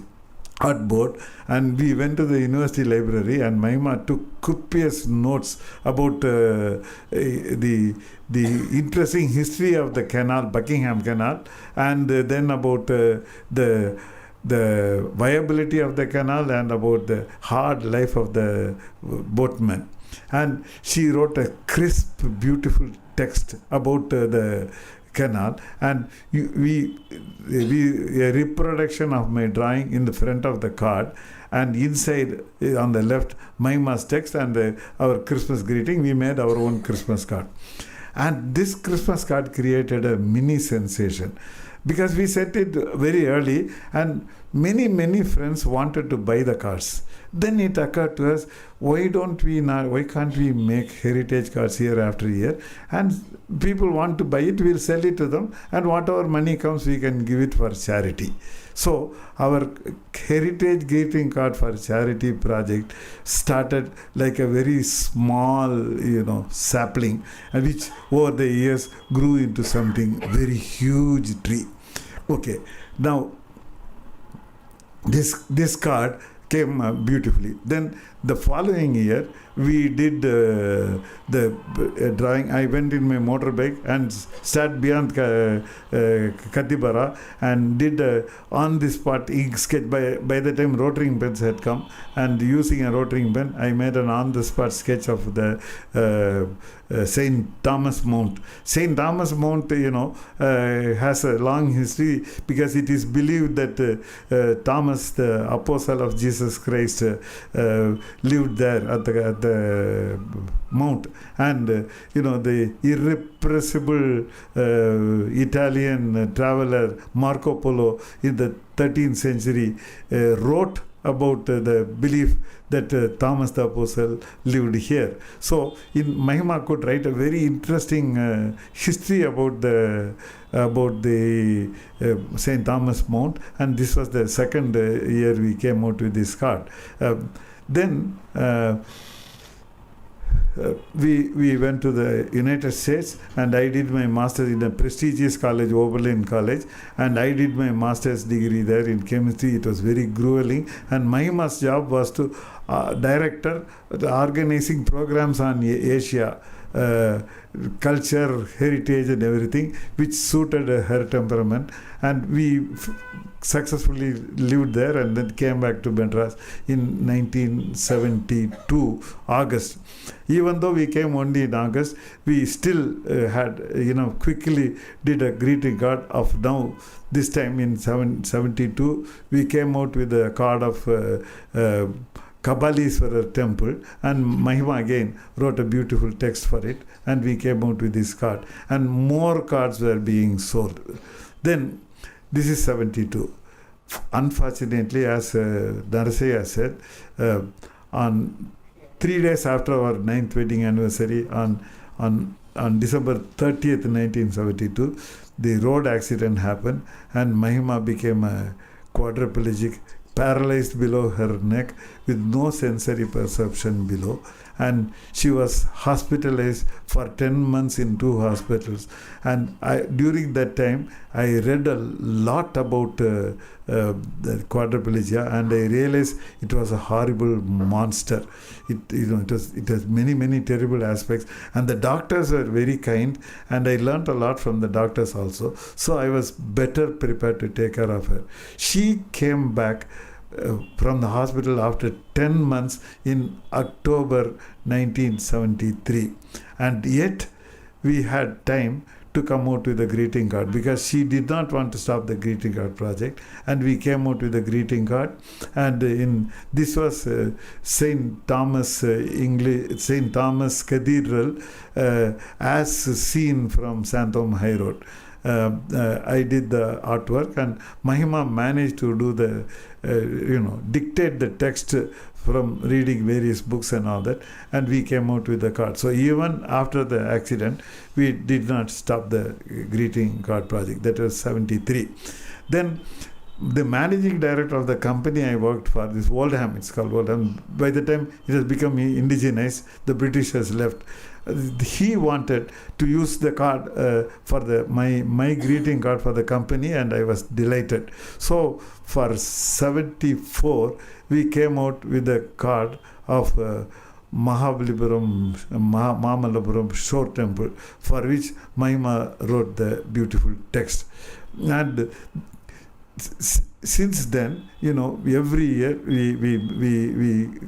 artboard, and we went to the university library, and Mahema took copious notes about the interesting history of the canal, Buckingham Canal, and then about the viability of the canal, and about the hard life of the boatmen. And she wrote a crisp, beautiful text about the canal, and a reproduction of my drawing in the front of the card, and inside on the left Mahema's text and our Christmas greeting. We made our own Christmas card, and this Christmas card created a mini sensation because we sent it very early, and many friends wanted to buy the cards. Then it occurred to us, why can't we make heritage cards year after year, and people want to buy it, we'll sell it to them, and whatever money comes we can give it for charity. So our heritage greeting card for charity project started like a very small sapling, and which over the years grew into something very huge tree. Okay, now this card came beautifully. Then the following year we did the drawing. I went in my motorbike and sat beyond Katibara and did on the spot ink sketch. By the time rotary pens had come, and using a rotary pen, I made an on the spot sketch of the St. Thomas Mount. St. Thomas Mount, has a long history because it is believed that Thomas, the apostle of Jesus Christ, lived there at the mount, and the irrepressible Italian traveler Marco Polo in the 13th century wrote about the belief that Thomas the Apostle lived here. So in Mahema could write a very interesting history about the St. Thomas Mount, and this was the second year we came out with this card. Then we went to the United States, and I did my master's in a prestigious college, Oberlin College, and I did my master's degree there in chemistry. It was very grueling, and Mahema's job was to director organizing programs on Asia, culture, heritage and everything, which suited her temperament, and we successfully lived there and then came back to Madras in 1972 August. Even though we came only in August, we still had quickly did a greeting card of now. This time in 72 we came out with a card of Kabbaliswarar temple, and Mahema again wrote a beautiful text for it, and we came out with this card, and more cards were being sold. Then this is 72. Unfortunately, as Narasaya said, on 3 days after our 9th wedding anniversary, on December 30th, 1972, the road accident happened, and Mahema became a quadriplegic, paralyzed below her neck with no sensory perception below, and she was hospitalized for 10 months in 2 hospitals. And during that time I read a lot about the quadriplegia, and I realized it was a horrible monster. It has many terrible aspects, and the doctors were very kind, and I learnt a lot from the doctors also, so I was better prepared to take care of her. She came back from the hospital after 10 months in October 1973, and yet we had time to come out with a greeting card, because she did not want to stop the greeting card project, and we came out with a greeting card. And this was St. Thomas Cathedral as seen from Santhom High Road. I did the artwork, and Mahema managed to do the dictate the text from reading various books and all that, and we came out with the card. So even after the accident, we did not stop the greeting card project. That was 73. Then the managing director of the company I worked for, this Oldham, it's called Oldham. By the time it has become indigenized, the British has left. He wanted to use the card for my greeting card for the company, and I was delighted. So for 74, we came out with the card of Mahabalipuram Shore Temple, for which Mahema wrote the beautiful text. And since then, every year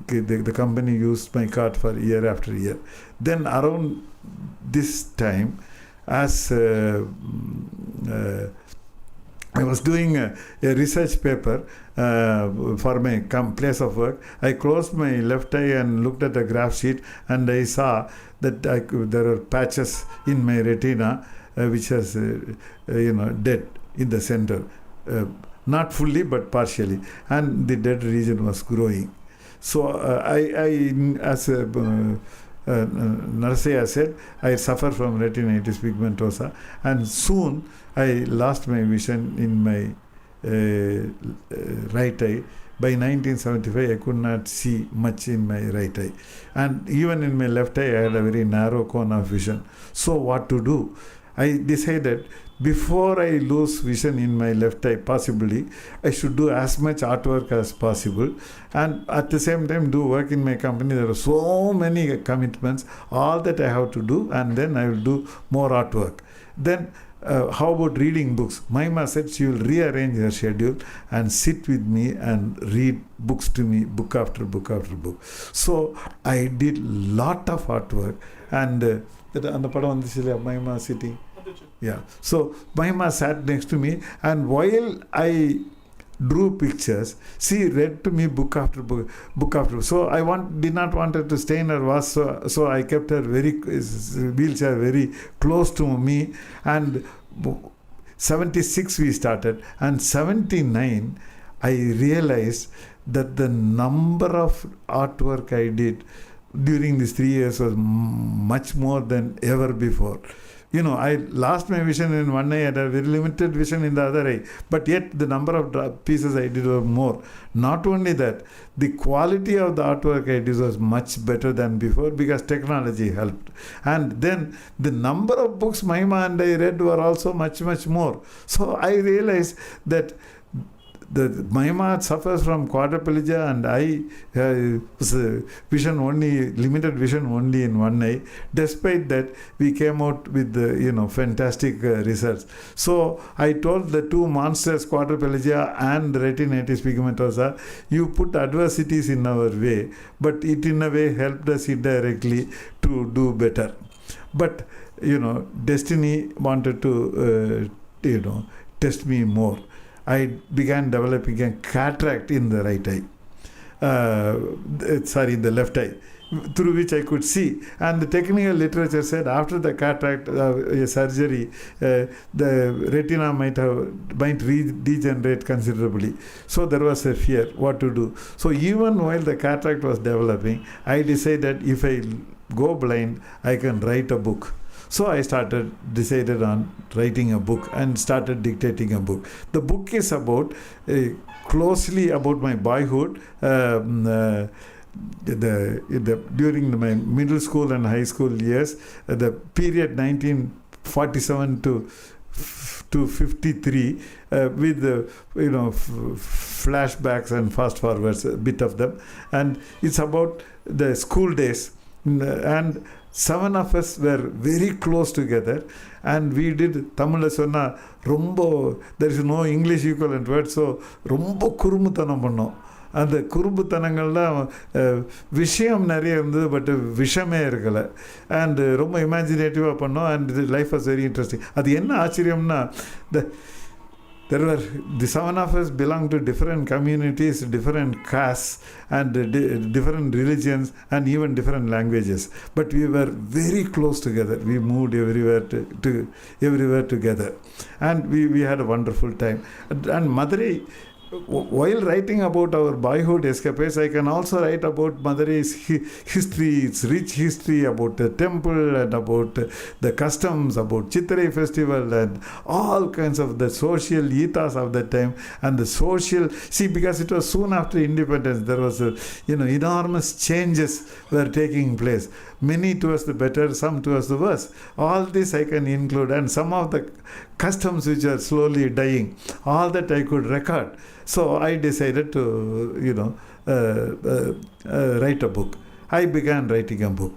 the company used my card for year after year. Then around this time, as I was doing a research paper for my place of work, I closed my left eye and looked at the graph sheet, and I saw that there are patches in my retina which was dead in the center. Not fully, but partially, and the dead region was growing. So as Narasaya said, I suffer from retinitis pigmentosa, and soon I lost my vision in my right eye. By 1975, I could not see much in my right eye, and even in my left eye, I had a very narrow cone of vision. So what to do? I decided, before I lose vision in my left eye, possibly, I should do as much artwork as possible, and at the same time do work in my company. There are so many commitments, all that I have to do, and then I will do more artwork. Then how about reading books? Mahema said she will rearrange her schedule and sit with me and read books to me, book after book after book. So I did lot of artwork, and அந்த படம் வந்துச்சு இல்லையா, Mahema sitting. Yeah. So Mahema sat next to me, and while I drew pictures, she read to me book after book after book. So I did not want her to stay in her house, so I kept her wheelchair very close to me. And 76 we started, and 79 I realized that the number of artwork I did during these 3 years was much more than ever before. You know, I lost my vision in one eye and a very limited vision in the other eye. But yet the number of pieces I did were more. Not only that, the quality of the artwork I did was much better than before because technology helped. And then the number of books Mahema and I read were also much, much more. So I realized that the Mahema suffers from quadriplegia and I was vision only, limited vision only in one eye. Despite that, we came out with fantastic results. So I told the two monsters, quadriplegia and retinitis pigmentosa, you put adversities in our way, but it in a way helped us indirectly to do better. But destiny wanted to test me more. I began developing a cataract in the right eye, in the left eye, through which I could see. And the technical literature said after the cataract surgery, the retina might degenerate considerably. So there was a fear what to do. So even while the cataract was developing, I decided if I go blind, I can write a book. So I decided on writing a book and started dictating a book. The book is about closely about my boyhood, during my middle school and high school years, the period 1947 to 53, with flashbacks and fast forwards, a bit of them, and it's about the school days. And 7 of us were very close together, and we did Tamil sonna rombo, there is no English equivalent word, so rombo kurumutanam pannom. அந்த குறும்புத்தனங்கள்லாம் விஷயம் நிறைய இருந்தது, but விஷமே இருக்கலை. And ரொம்ப இமேஜினேட்டிவாக பண்ணோம். And life was very interesting. அது என்ன ஆச்சரியம்னா, there were the 7 of us belonged to different communities, different castes, and different religions, and even different languages. But we were very close together. We moved everywhere together, and we had a wonderful time. And Madurai, while writing about our boyhood escapades, I can also write about Madurai's history, its rich history, about the temple and about the customs, about Chitrai festival and all kinds of the social ethos of that time and the social. See, because it was soon after independence, there was enormous changes were taking place. Many towards the better, some towards the worse. All this I can include, and some of the customs which are slowly dying, all that I could record. So I decided to, write a book. I began writing a book.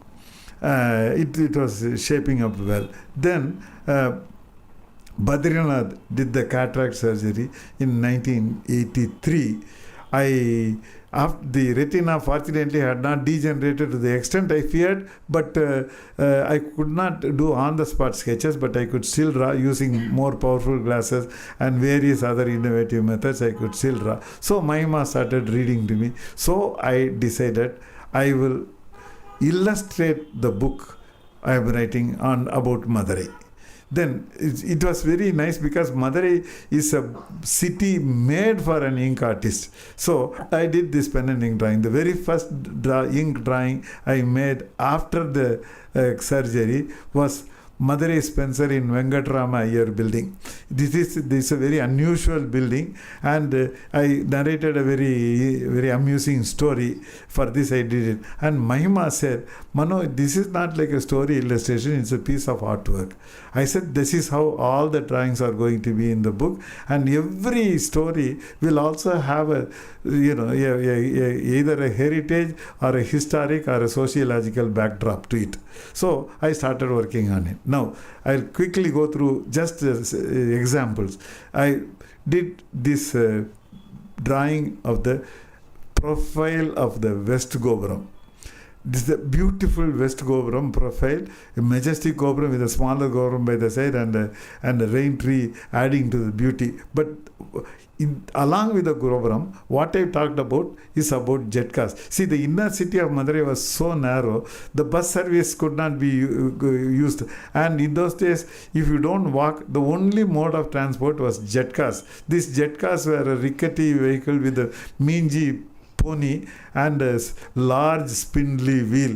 It was shaping up well. Then Badrinath did the cataract surgery in 1983. The retina fortunately had not degenerated to the extent I feared, but I could not do on-the-spot sketches, but I could still draw using more powerful glasses and various other innovative methods. I could still draw. So Mahema started reading to me. So I decided I will illustrate the book I am writing about Madurai. Then it was very nice because Madurai is a city made for an ink artist. So I did this pen and ink drawing. The very first ink drawing I made after the surgery was Madurai Spencer in Venkatrama Iyer building. This is a very unusual building, and I narrated a very, very amusing story. For this I did it. And Mahema said, Mano, this is not like a story illustration, it's a piece of artwork. I said, this is how all the drawings are going to be in the book, and every story will also have either a heritage or a historic or a sociological backdrop to it. So I started working on it. Now, I'll quickly go through just examples. I did this drawing of the profile of the West Gopuram. This is a beautiful West Gopuram profile, a majestic Gopuram with a smaller Gopuram by the side and a rain tree adding to the beauty. But along with the Gopuram, what I talked about is about jet cars. See, the inner city of Madurai was so narrow, the bus service could not be used. And in those days, if you don't walk, the only mode of transport was jet cars. These jet cars were a rickety vehicle with a mangy pony and a large spindly wheel.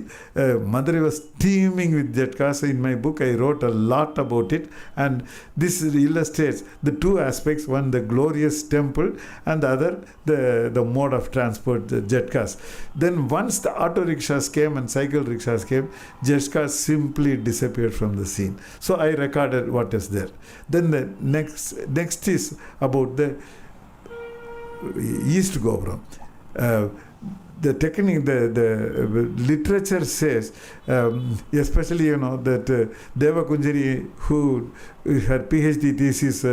Madurai was teeming with jet cars. In my book, I wrote a lot about it, and this illustrates the two aspects: one, the glorious temple, and the other, the mode of transport, the jet cars. Then once the auto rickshaws came and cycle rickshaws came, jet cars simply disappeared from the scene. So I recorded what is there. Then the next is about the East Gopuram. The technique, the literature says, especially that Deva Kunjari, who had PhD thesis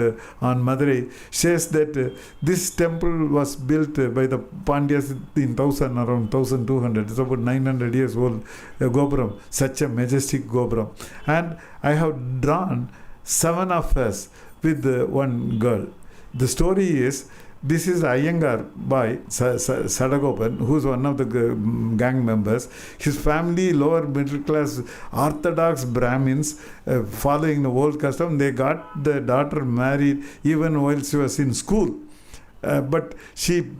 on Madurai, says that this temple was built by the Pandyas in around 1200. It's about 900 years old Gopuram, such a majestic Gopuram. And I have drawn 7 of us with one girl. The story is, this is Iyengar boy, Sadagopan, who's one of the gang members. His family, lower middle class Orthodox Brahmins, following the old custom, they got the daughter married even while she was in school. But she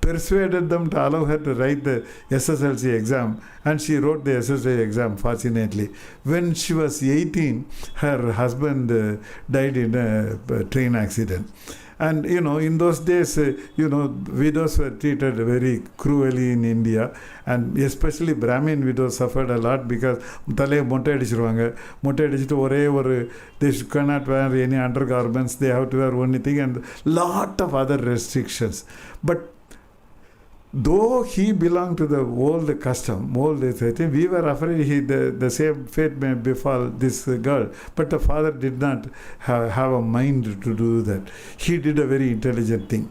persuaded them to allow her to write the SSLC exam, and she wrote the SSLC exam, fortunately. When she was 18, her husband died in a train accident. And in those days, widows were treated very cruelly in India, and especially Brahmin widows suffered a lot because they cannot wear any undergarments, they have to wear only thing, and lot of other restrictions. But though he belonged to the old custom, we were afraid the same fate may befall this girl. But the father did not have a mind to do that. He did a very intelligent thing.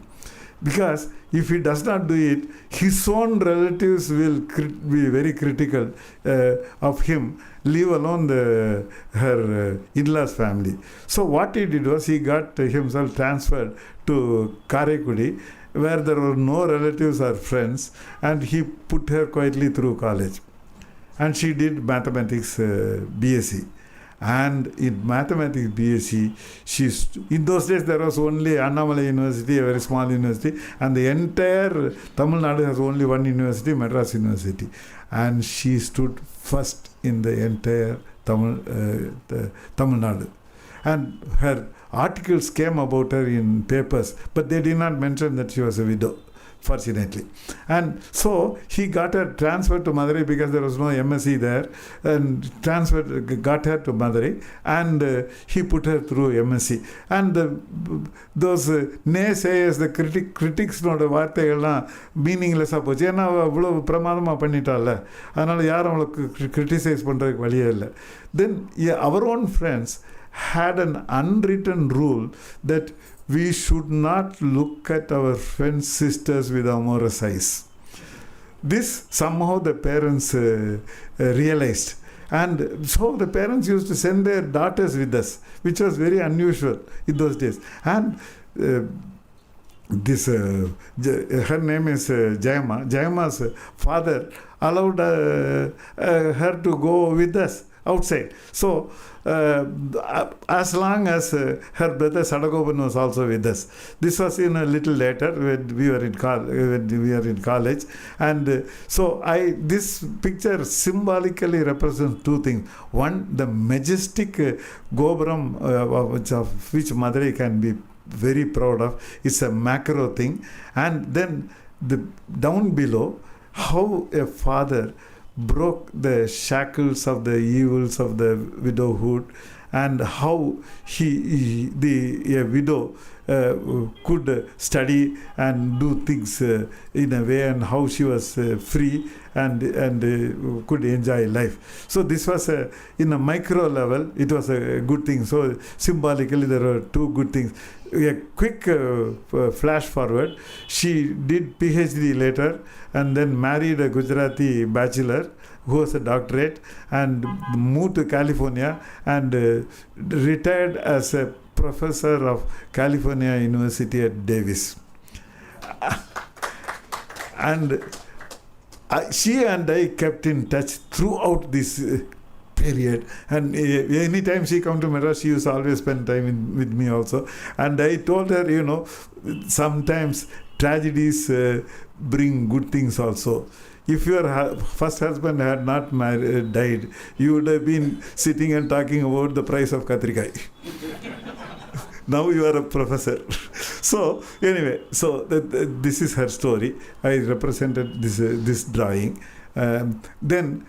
Because if he does not do it, his own relatives will be very critical of him, leave alone her in-laws family. So what he did was, he got himself transferred to Karaikudi, where there were no relatives or friends, and he put her quietly through college. And she did mathematics BSc. And in mathematics BSc, in those days there was only Annamalai University, a very small university, and the entire Tamil Nadu has only one university, Madras University. And she stood first in the entire Tamil Nadu. And her articles came about her in papers, but they did not mention that she was a widow, fortunately. And so he got her transferred to Madurai because there was no MSc there, and got her to Madurai, and he put her through MSc. And those naysayers, the critics, வார்த்தைகள்லாம் மீனிங்லெஸ்ஸாக போச்சு. ஏன்னா அவ்வளோ பிரமாதமாக பண்ணிட்டால, அதனால் யாரும் அவளுக்கு criticise பண்ணுறதுக்கு வழியே இல்லை. Then our own friends had an unwritten rule that we should not look at our friends' sisters with amorous eyes. This somehow the parents realized. And so the parents used to send their daughters with us, which was very unusual in those days. And her name is Jayama. Jayama's father allowed her to go with us outside. So as long as her brother Sadagopan was also with us. This was in a little later when we were in college. And so this picture symbolically represents two things. One, the majestic Gopuram of which Madurai can be very proud of. It's a macro thing. And then down below, how a father broke the shackles of the evils of the widowhood, and how a widow could study and do things in a way, and how she was free and could enjoy life. So this was in a micro level, it was a good thing. So symbolically there were two good things. A quick flash forward, she did PhD later and then married a Gujarati bachelor who was a doctorate, and moved to California and retired as a professor of California University at Davis. And she and I kept in touch throughout this period, and anytime she come to Madras, she used to always spend time with me also. And I told her, sometimes tragedies bring good things also. If your first husband had not died, you would have been sitting and talking about the price of katrikai. Now you are a professor. So anyway, so this is her story. I represented this drawing. Then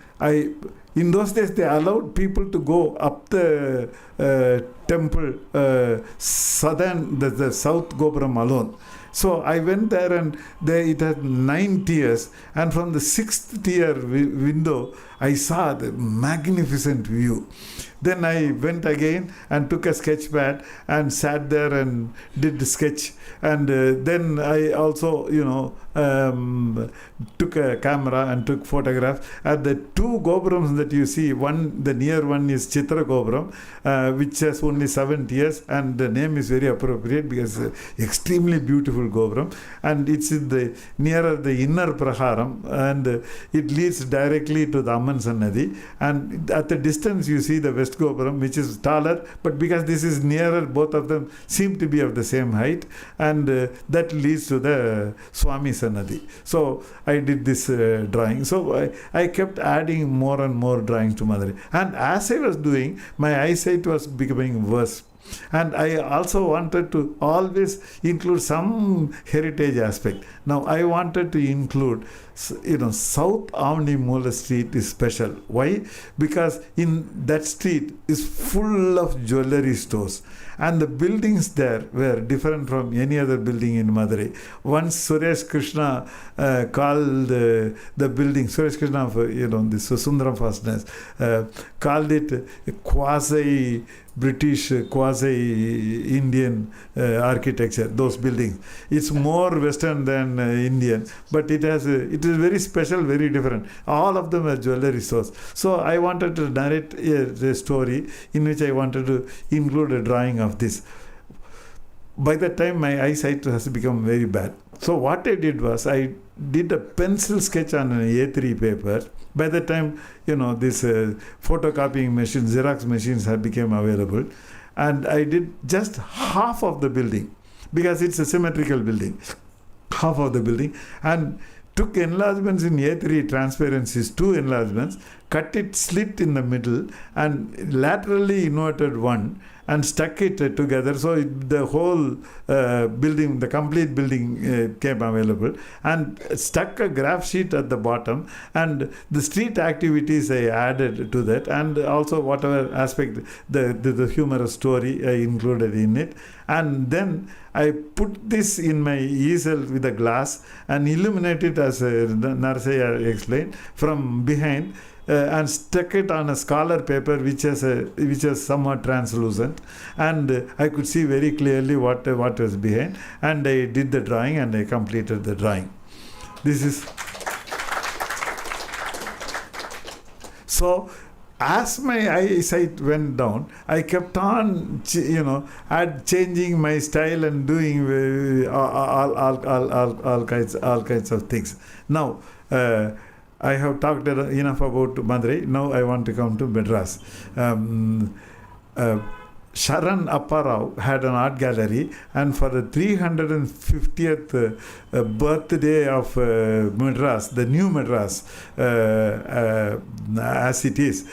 in those days they allowed people to go up the temple southern, the south Gopuram alone. So I went there, and it had 9 tiers, and from the 6th tier window I saw the magnificent view. Then I went again and took a sketch pad and sat there and did the sketch. And then I also, took a camera and took photographs. At the 2 Gopurams that you see, the near one is Chitra Gopuram, which has only 7 tiers, and the name is very appropriate because extremely beautiful Gopuram, and it's nearer the inner Praharam, and it leads directly to the Amman Sannadhi. And at the distance you see the West Gopuram, which is taller, but because this is nearer, both of them seem to be of the same height, and that leads to the Swami Sannadhi. So I did this drawing. So I kept adding more and more drawings to Madurai. And as I was doing, my eyesight was becoming worse. And I also wanted to always include some heritage aspect. Now I wanted to include, South Avni Moola Street is special. Why? Because in that street is full of jewellery stores. And the buildings there were different from any other building in Madurai. Once Suresh Krishna called the building, Suresh Krishna, this Sundaram Fastness, called it quasi-British, quasi-Indian architecture, those buildings. It's more Western than Indian, but it is very special, very different. All of them are jewellery stores. So I wanted to narrate a story in which I wanted to include a drawing of this. By that time, my eyesight has become very bad. So what I did was, I did a pencil sketch on an A3 paper. By the time, this photocopying machines, Xerox machines have become available. And I did just half of the building, because it's a symmetrical building. Half of the building. And took enlargements in A3 transparencies, 2 enlargements, cut it, slit in the middle, and laterally inverted one, and stuck it together. So the whole building, the complete building came available, and stuck a graph sheet at the bottom, and the street activities I added to that, and also whatever aspect, the humorous story I included in it. And then I put this in my easel with a glass and illuminated, as Narsaya explained, from behind, and stuck it on a scholar paper which is somewhat translucent, and I could see very clearly what was behind, and I did the drawing and I completed the drawing. This is so. As my eyesight went down, I kept on, changing my style and doing all kinds of things. Now, I have talked enough about Madurai. Now I want to come to Madras. Sharan Apparao had an art gallery, and for the 350th birthday of Madras, the new Madras, as it is,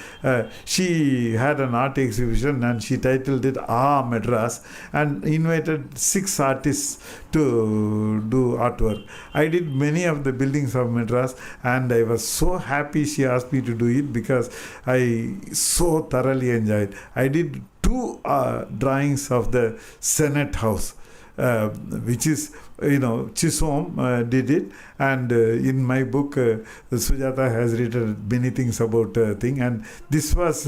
she had an art exhibition, and she titled it Madras, and invited 6 artists to do artwork. I did many of the buildings of Madras, and I was so happy she asked me to do it, because I so thoroughly enjoyed. I did 2 drawings of the Senate House, which is, Chisom did it, and in my book, Sujata has written many things about thing, and this was,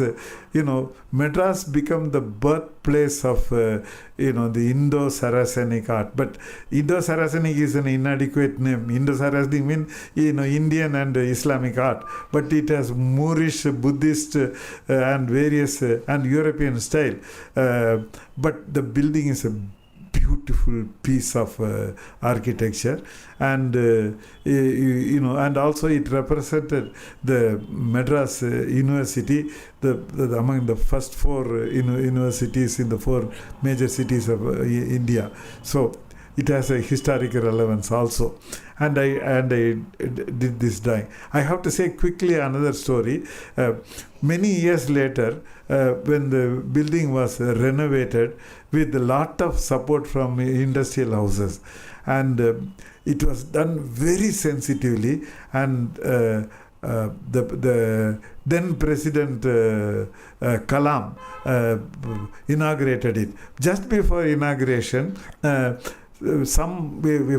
Madras become the birthplace of, the Indo-Saracenic art. But Indo-Saracenic is an inadequate name. Indo-Saracenic means, Indian and Islamic art, but it has Moorish, Buddhist, and various, and European style. But the building is a beautiful piece of architecture, and and also it represented the Madras University, among the first 4 universities in the 4 major cities of India. So it has a historical relevance also. And I did this drawing. I have to say quickly another story. Many years later, when the building was renovated with a lot of support from industrial houses, and it was done very sensitively, and the then President Kalam inaugurated it. Just before inauguration,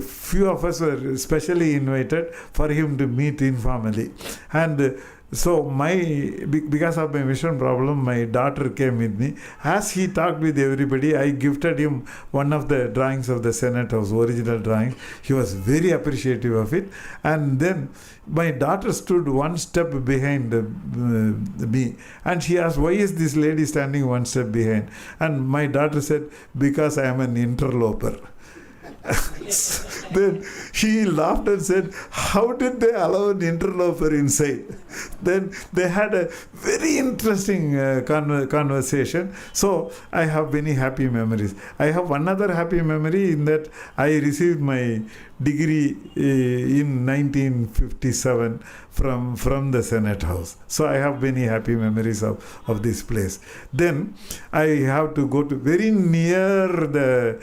few of us were specially invited for him to meet informally, and so because of my vision problem, my daughter came with me. As he talked with everybody, I gifted him one of the drawings of the Senate House, original drawing. He was very appreciative of it, and then my daughter stood one step behind me, and she asked, "Why is this lady standing one step behind?" And my daughter said, "Because I am an interloper." Then he laughed and said, "How did they allow an interloper inside?" Then they had a very interesting conversation. So I have many happy memories. I have one other happy memory in that I received my degree in 1957 from the Senate House. So I have many happy memories of this place. Then I have to go to very near the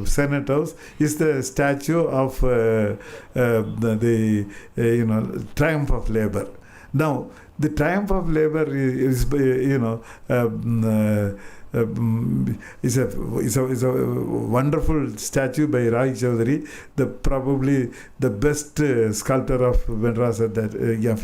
Senate House is the statue of the Triumph of Labor. Now the Triumph of Labor is is a wonderful statue by Rai Chaudhary, probably the best sculptor of Madras of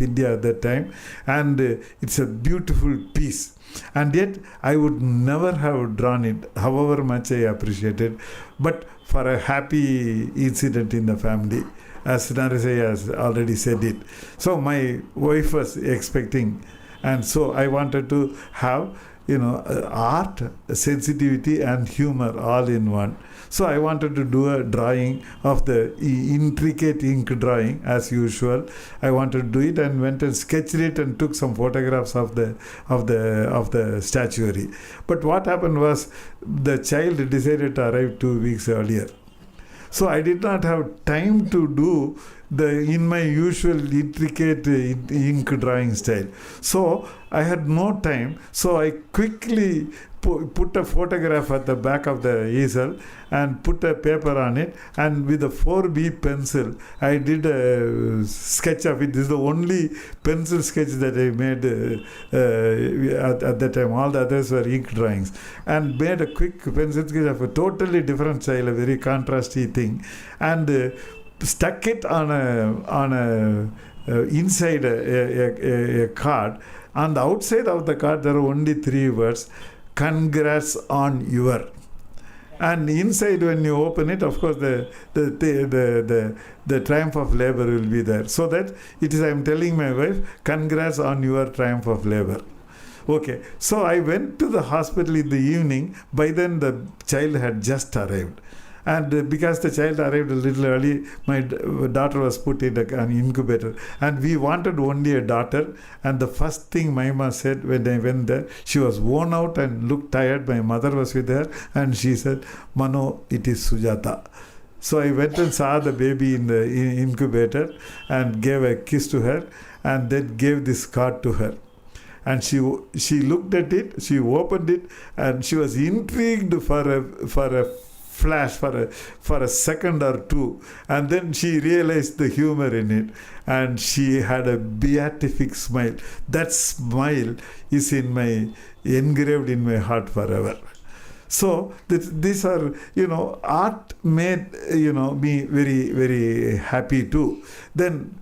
India at that time, and it's a beautiful piece. And yet I would never have drawn it, however much I appreciate it, but for a happy incident in the family, as Narisai has already said it. So my wife was expecting, and so I wanted to have art, sensitivity and humor all in one. So I wanted to do a drawing of the intricate ink drawing as usual. I wanted to do it and went and sketched it and took some photographs of the statuary. But what happened was the child decided to arrive 2 weeks earlier. So I did not have time to do in my usual intricate ink drawing style. So I had no time. So I quickly put a photograph at the back of the easel and put a paper on it, and with a 4B pencil I did a sketch of it. This is the only pencil sketch that I made at that time. All the others were ink drawings, and made a quick pencil sketch of a totally different style, a very contrasty thing, and stuck it on a inside a card. On the outside of the card there are only 3 words: "Congrats on your." And inside, when you open it, of course the Triumph of Labor will be there, so that it is, I am telling my wife, "Congrats on your Triumph of Labor." Okay, so I went to the hospital in the evening. By then the child had just arrived. And because the child arrived a little early, my daughter was put in an incubator. And we wanted only a daughter. And the first thing Mahema said when I went there, she was worn out and looked tired. My mother was with her. And she said, "Mano, it is Sujata." So I went and saw the baby in the incubator and gave a kiss to her. And then gave this card to her. And she looked at it, she opened it, and she was intrigued for a flash, for a second or two, and then she realized the humor in it, and she had a beatific smile. That smile is engraved in my heart forever. So these are, art made me very, very happy too. Then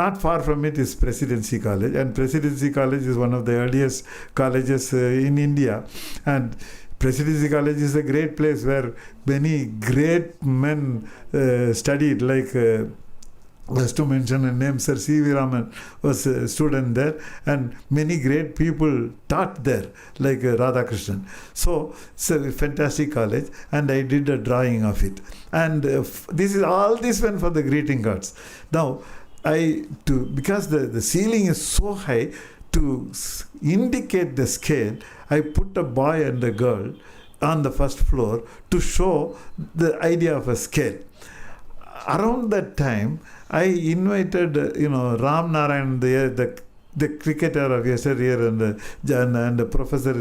not far from it is Presidency College, and Presidency College is one of the earliest colleges in India, and Presidency College is a great place where many great men studied, like just to mention a name, Sir C.V. Raman was a student there, and many great people taught there, like Radhakrishnan. So it's a fantastic college, and I did a drawing of it. And this went for the greeting cards. Now, because the ceiling is so high, to indicate the scale, I put a boy and a girl on the first floor to show the idea of a scale. Around that time, I invited, Ram Narayan, the cricketer of yesteryear and the professor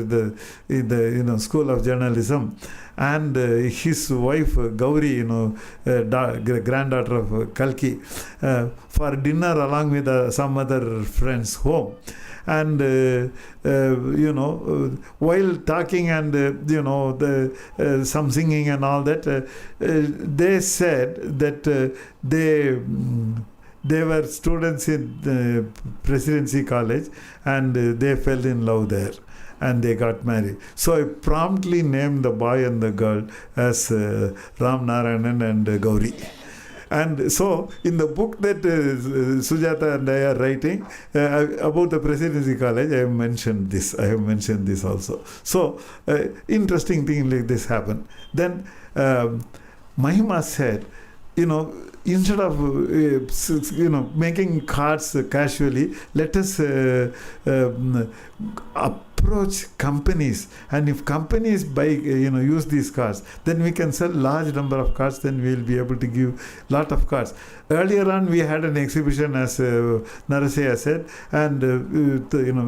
in the School of Journalism, and his wife Gauri, granddaughter of Kalki, for dinner along with some other friends home. And while talking and some singing and all that, they said that they were students in the Presidency College, and they fell in love there, and they got married. So I promptly named the boy and the girl as Ram Narayanan and Gauri. And so, in the book that Sujata and I are writing about the Presidency College, I have mentioned this also. So, interesting thing like this happened. Then, Mahema said, instead of making cards casually, let us approach companies, and if companies buy use these cards, then we can sell large number of cards, then we will be able to give lot of cards. Earlier on, we had an exhibition, as Narasaya said, and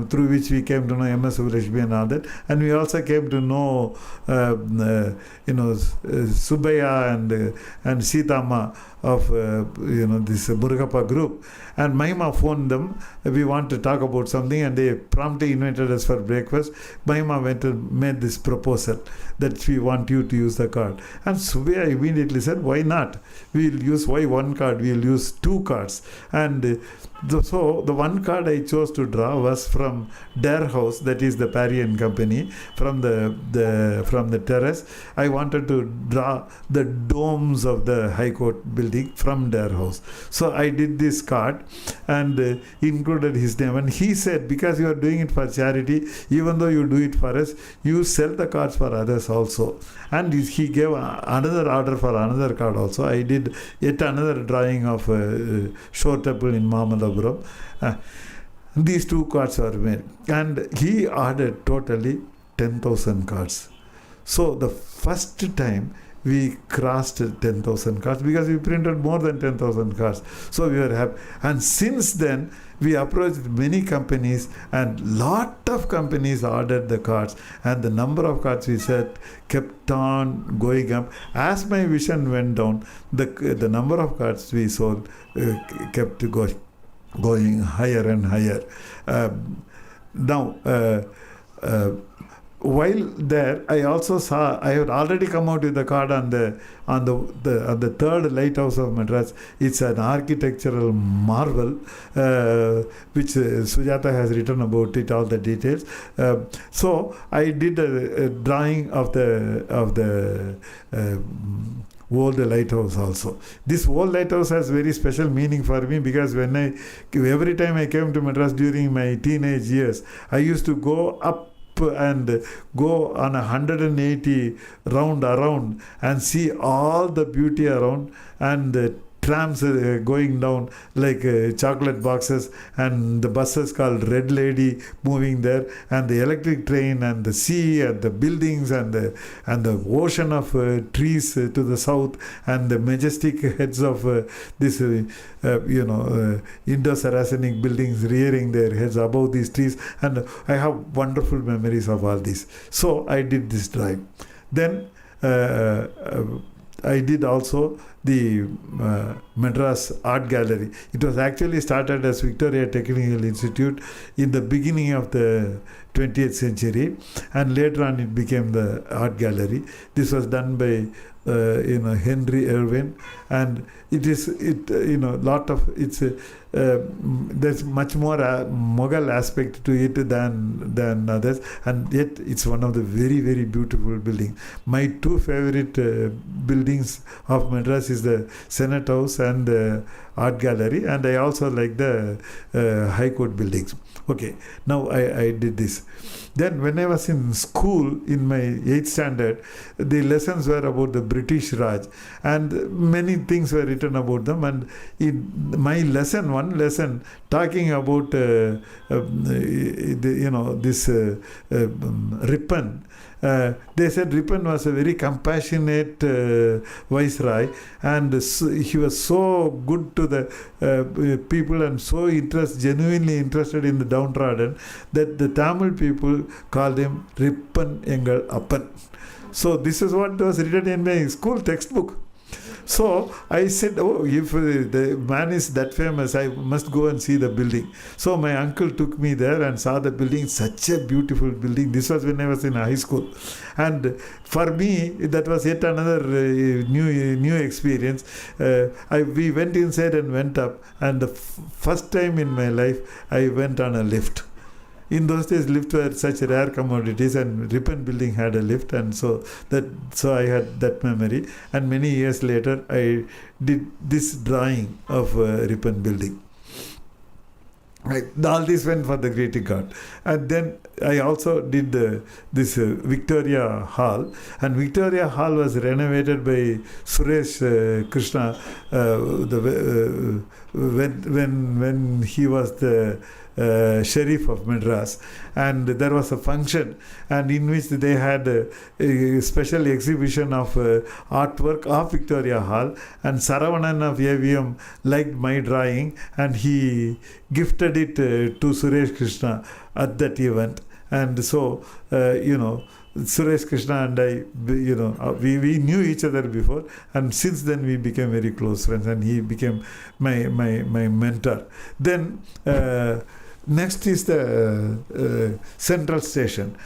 through which we came to know M.S. Subbulakshmi and all that, and we also came to know Subbaya and Sitama of this Burgappa group. And Mahema phoned them, we want to talk about something, and they promptly invited us for breakfast. Mahema went and made this proposal that we want you to use the card. And Subbaya immediately said, why not? We'll use, why one card? We'll use two cards. And so the one card I chose to draw was from Dare House, that is the Parry and Company, from the terrace. I wanted to draw the domes of the High Court building from Dare House. So I did this card and included his name. And he said, because you are doing it for charity, even though you do it for us, you sell the cards for others also. And he gave another order for another card also. I did yet another drawing of Shore Temple in Mamalapuram. These two cards were made. And he ordered totally 10,000 cards. So the first time we crossed 10,000 cards, because we printed more than 10,000 cards. So we were happy. And since then, we approached many companies, and lot of companies ordered the cards, and the number of cards we said kept on going up. As my vision went down, the number of cards we sold kept going higher and higher. While there, I also saw, I had already come out with the card on the third lighthouse of Madras. It's an architectural marvel, which Sujata has written about it, all the details. So I did a drawing of the old lighthouse also. This old lighthouse has very special meaning for me, because every time I came to Madras during my teenage years, I used to go up and go on 180 round around and see all the beauty around, and the trams going down like chocolate boxes, and the buses called Red Lady moving there, and the electric train, and the sea, and the buildings, and the ocean of trees to the south, and the majestic heads of this Indo-Saracenic buildings rearing their heads above these trees. And I have wonderful memories of all this. So I did this drawing. Then I did also the Madras Art Gallery. It was actually started as Victoria Technical Institute in the beginning of the 20th century, and later on it became the Art Gallery. This was done by Henry Irwin, and there's much more Mughal aspect to it than others, and yet it's one of the very, very beautiful buildings. My two favorite buildings of Madras is the Senate House and the Art Gallery, and I also like the High Court buildings. Okay, now I did this. Then when I was in school, in my 8th standard, the lessons were about the British Raj, and many things were written about them. And in my one lesson talking about this Ripon, They said Ripon was a very compassionate viceroy, and he was so good to the people and so genuinely interested in the downtrodden that the Tamil people called him Ripon Engal Appan. So this is what was written in my school textbook. So I said, oh, if the man is that famous, I must go and see the building. So my uncle took me there and saw the building, such a beautiful building. This was when I was in high school. And for me, that was yet another new experience. We went inside and went up. And the first time in my life, I went on a lift. In those days, lifts were such rare commodities, and Ripon building had a lift, and so I had that memory. And many years later, I did this drawing of Ripon building. All this went for the greeting card. And then I also did this Victoria Hall, and Victoria Hall was renovated by Suresh Krishna when he was the Sheriff of Madras, and there was a function, and in which they had a special exhibition of artwork of Victoria Hall, and Saravanan of AVM liked my drawing, and he gifted it to Suresh Krishna at that event. And so Suresh Krishna and I, we knew each other before, and since then we became very close friends, and he became my mentor. Then next is the Central Station.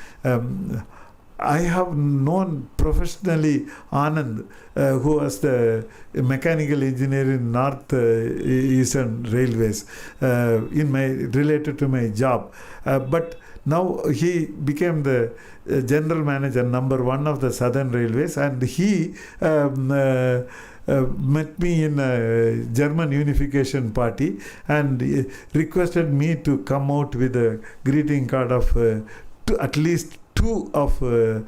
I have known professionally Anand, who was the mechanical engineer in North Eastern Railways, related to my job. But now he became the general manager, number 1 of the Southern Railways, and he met me in a German Unification Party and requested me to come out with a greeting card of at least 2 of the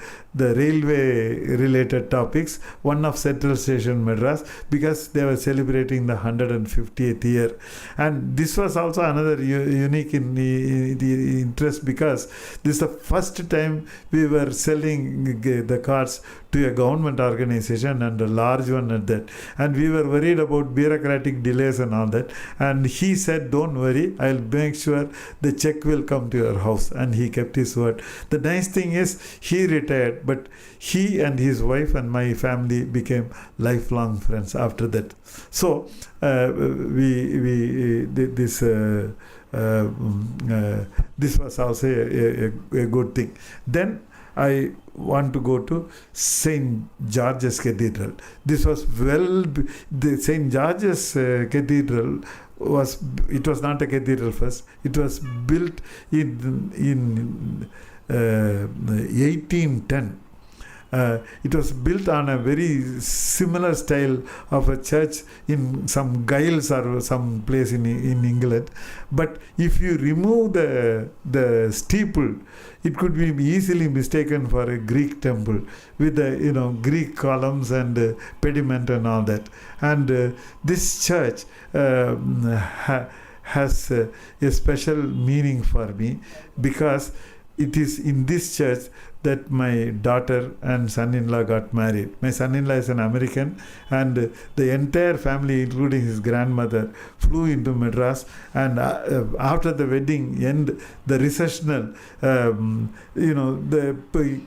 railway related topics, one of Central Station Madras, because they were celebrating the 150th year. And this was also another unique in the interest, because this is the first time we were selling the cards to a government organization, and a large one at that. And we were worried about bureaucratic delays and all that. And he said, don't worry, I'll make sure the check will come to your house. And he kept his word. The nice thing is, he retired, but he and his wife and my family became lifelong friends after that. So this was also a good thing. Then I want to go to St. George's Cathedral. This was the St. George's Cathedral was not a cathedral first. It was built in 1810. It was built on a very similar style of a church in some Giles or some place in England. But if you remove the steeple, it could be easily mistaken for a Greek temple with the Greek columns and pediment and all that. And this church has a special meaning for me, because it is in this church that my daughter and son-in-law got married. My son-in-law is an American, and the entire family, including his grandmother, flew into Madras. And after the wedding end, the recessional, the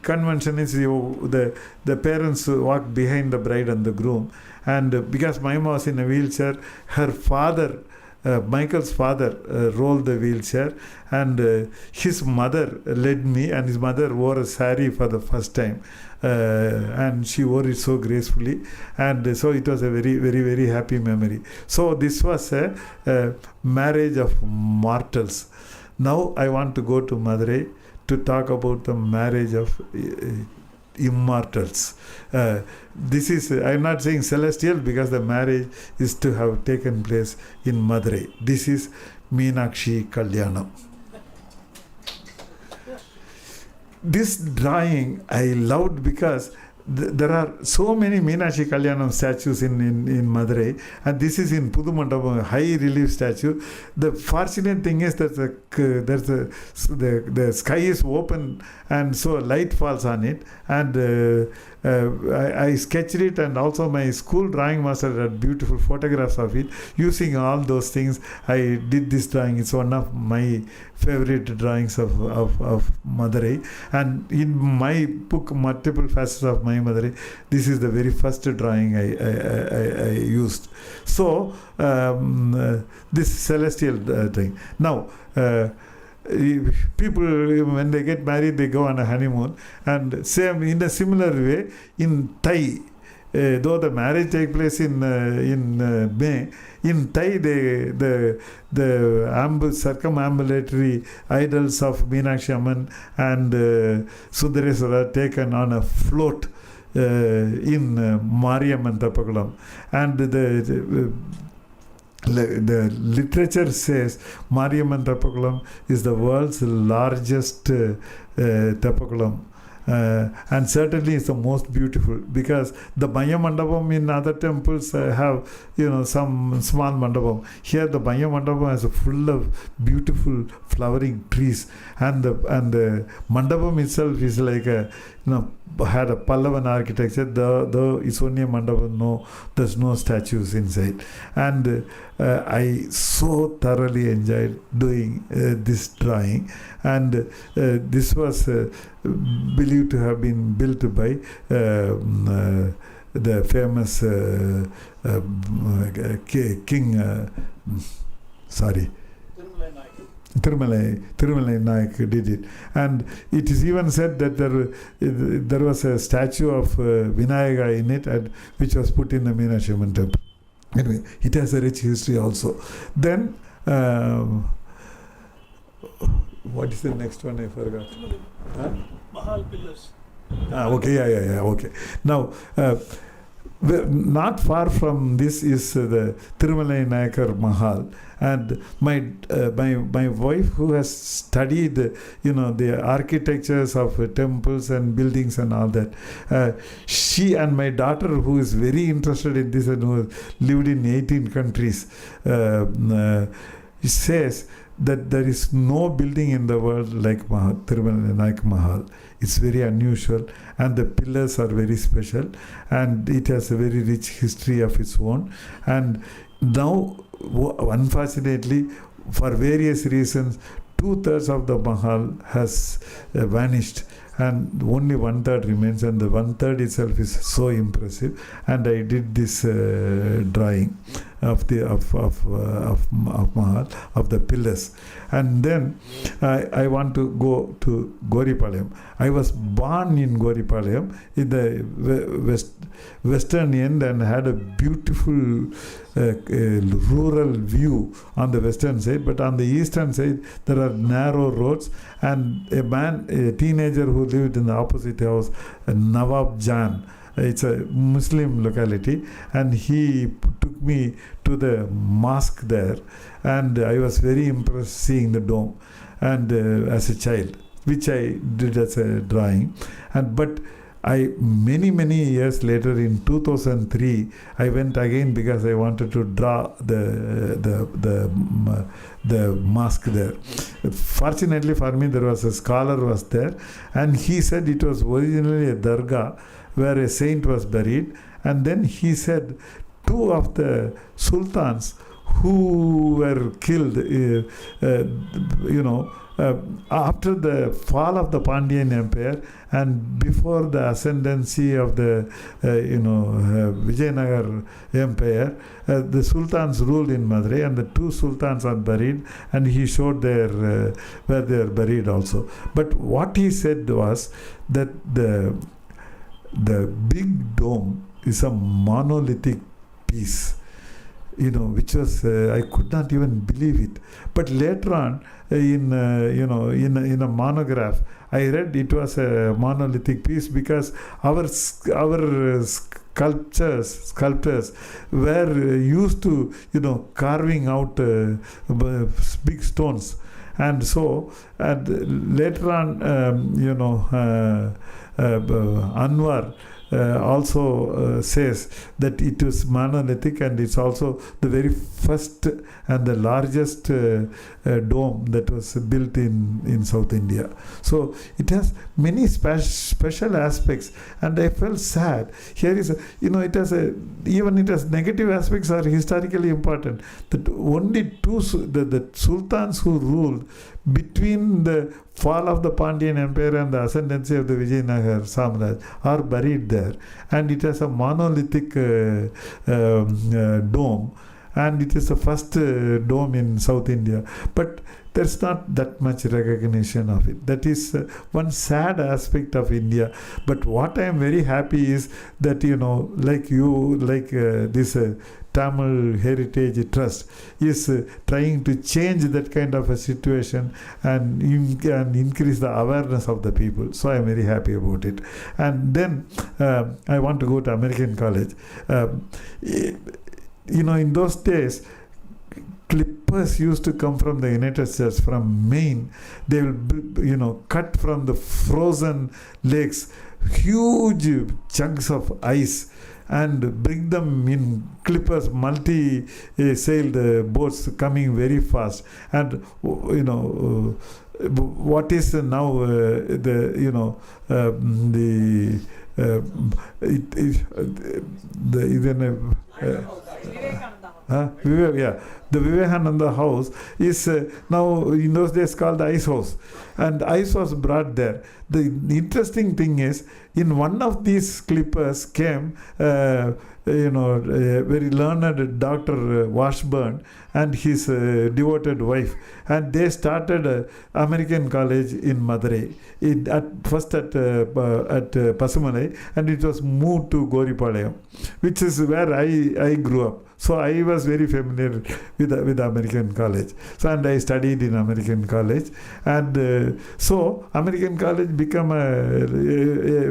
convention is the parents walk behind the bride and the groom. And because Mahema was in a wheelchair, her father, Michael's father, rolled the wheelchair, and his mother led me, and his mother wore a sari for the first time, and she wore it so gracefully, and so it was a very, very, very happy memory. So this was a marriage of mortals. Now I want to go to Madurai to talk about the marriage of immortals. This is, I'm not saying celestial, because the marriage is to have taken place in Madurai. This is Meenakshi Kalyanam. This drawing I loved, because there are so many Meenakshi Kalyanam statues in Madurai, and this is in Pudu Mandapam, high relief statue. The fortunate thing is that the sky is open, and so light falls on it, and I sketched it, and also my school drawing master had beautiful photographs of it. Using all those things, I did this drawing. It's one of my favorite drawings of Madurai. And in my book, Multiple Facets of My Madurai, this is the very first drawing I used. So, this celestial thing. Now, people, when they get married, they go on a honeymoon, and same in a similar way in Thai, though the marriage take place in May, in Thai the circumambulatory idols of Meenakshi Amman and Sundareswara are taken on a float in Mariamman Tappakulam, and the literature says Mariamman Tappakulam is the world's largest Tappakulam. And certainly it's the most beautiful, because the Maya Mandapam in other temples have, some small mandapam. Here the Maya Mandapam is full of beautiful flowering trees, and the mandapam itself is like had a Pallavan architecture. Though it's only a mandapam, there's no statues inside. And I so thoroughly enjoyed doing this drawing, and this was believed to have been built by the famous king. Tirumalai Nayak did it, and it is even said that there was a statue of Vinayaka in it, which was put in the Meenakshi Amman temple. Anyway, it has a rich history also. Then, what is the next one? I forgot. Huh? Mahal pillars. Okay, yeah. Okay. Now, not far from this is the Tirumalai Nayakar Mahal, and my wife, who has studied the architectures of temples and buildings and all that, she and my daughter, who is very interested in this and who lived in 18 countries, says that there is no building in the world like Tirumalai Nayak Mahal. It's very unusual, and the pillars are very special, and it has a very rich history of its own. And now, unfortunately, for various reasons, 2/3 of the Mahal has vanished, and only 1/3 remains, and the 1/3 itself is so impressive. And I did this drawing of Mahal, of the pillars. And then I want to go to Goripalayam. I was born in Goripalayam in the western end, and had a beautiful rural view on the western side, but on the eastern side there are narrow roads, and a teenager who lived in the opposite house, Nawab Jan, it's a Muslim locality, and he took me to the mosque there, and I was very impressed seeing the dome, and as a child, which I did as a drawing. But many years later, in 2003, I went again because I wanted to draw the mosque there. Fortunately for me, there was a scholar was there, and he said it was originally a dargah where a saint was buried. And then he said 2 of the sultans who were killed, after the fall of the Pandyan Empire and before the ascendancy of the Vijayanagar Empire, the sultans ruled in Madurai, and the 2 sultans are buried, and he showed where they are buried also. But what he said was that the big dome is a monolithic piece, which was I could not even believe it. But later on, in a monograph, I read it was a monolithic piece because our sculptors were used to carving out big stones, and so later on Anwar also says that it was monolithic, and it's also the very first and the largest dome that was built in South India. So it has many special aspects, and I felt sad. Here is, it has even it has negative aspects are historically important. That only the sultans who ruled between the fall of the Pandyan Empire and the ascendancy of the Vijayanagar Samraj are buried there, and it has a monolithic dome, and it is the first dome in South India, but there's not that much recognition of it. That is one sad aspect of India. But what I am very happy is that, this Tamil Heritage Trust is trying to change that kind of a situation and increase the awareness of the people. So I am very happy about it. And then I want to go to American College. In those days, clippers used to come from the United States, from Maine. They will, cut from the frozen lakes huge chunks of ice and bring them in clippers, multi-sailed boats coming very fast. And, what is now the Vivekananda House is now in those days called the Ice House, and ice was brought there. The interesting thing is, in one of these clippers came a very learned Dr. Washburn and his devoted wife, and they started American College in Madurai. First at Pasumalai, and it was moved to Goripalayam, which is where I grew up. So I was very familiar with American College. So, and I studied in American College, and so American College became a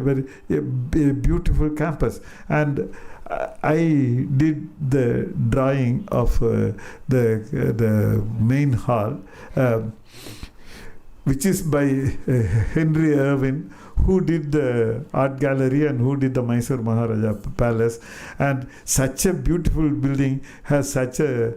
very beautiful campus. And I did the drawing of the main hall, which is by Henry Irwin, who did the art gallery and who did the Mysore Maharaja Palace. And such a beautiful building has such a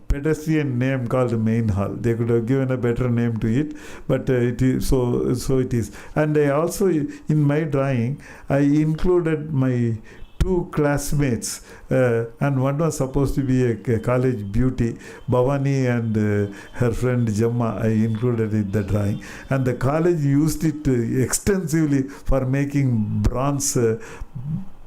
pedestrian name called the main hall. They could have given a better name to it, but it is so it is. And I also, in my drawing, I included my two classmates, and one was supposed to be a college beauty, Bhavani, and her friend Jamma. I included in the drawing, and the college used it extensively for making bronze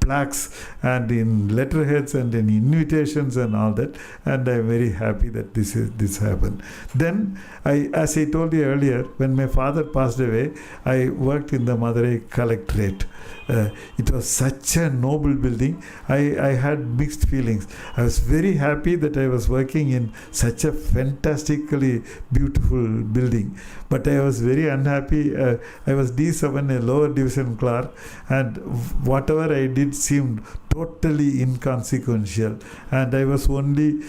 plaques and in letterheads and in invitations and all that, and I'm very happy that this happened. Then, as I told you earlier, when my father passed away, I worked in the Madurai Collectorate. It was such a noble building. I had mixed feelings. I was very happy that I was working in such a fantastically beautiful building, but I was very unhappy. I was D7, a lower division clerk, and whatever I did seemed totally inconsequential, and I was only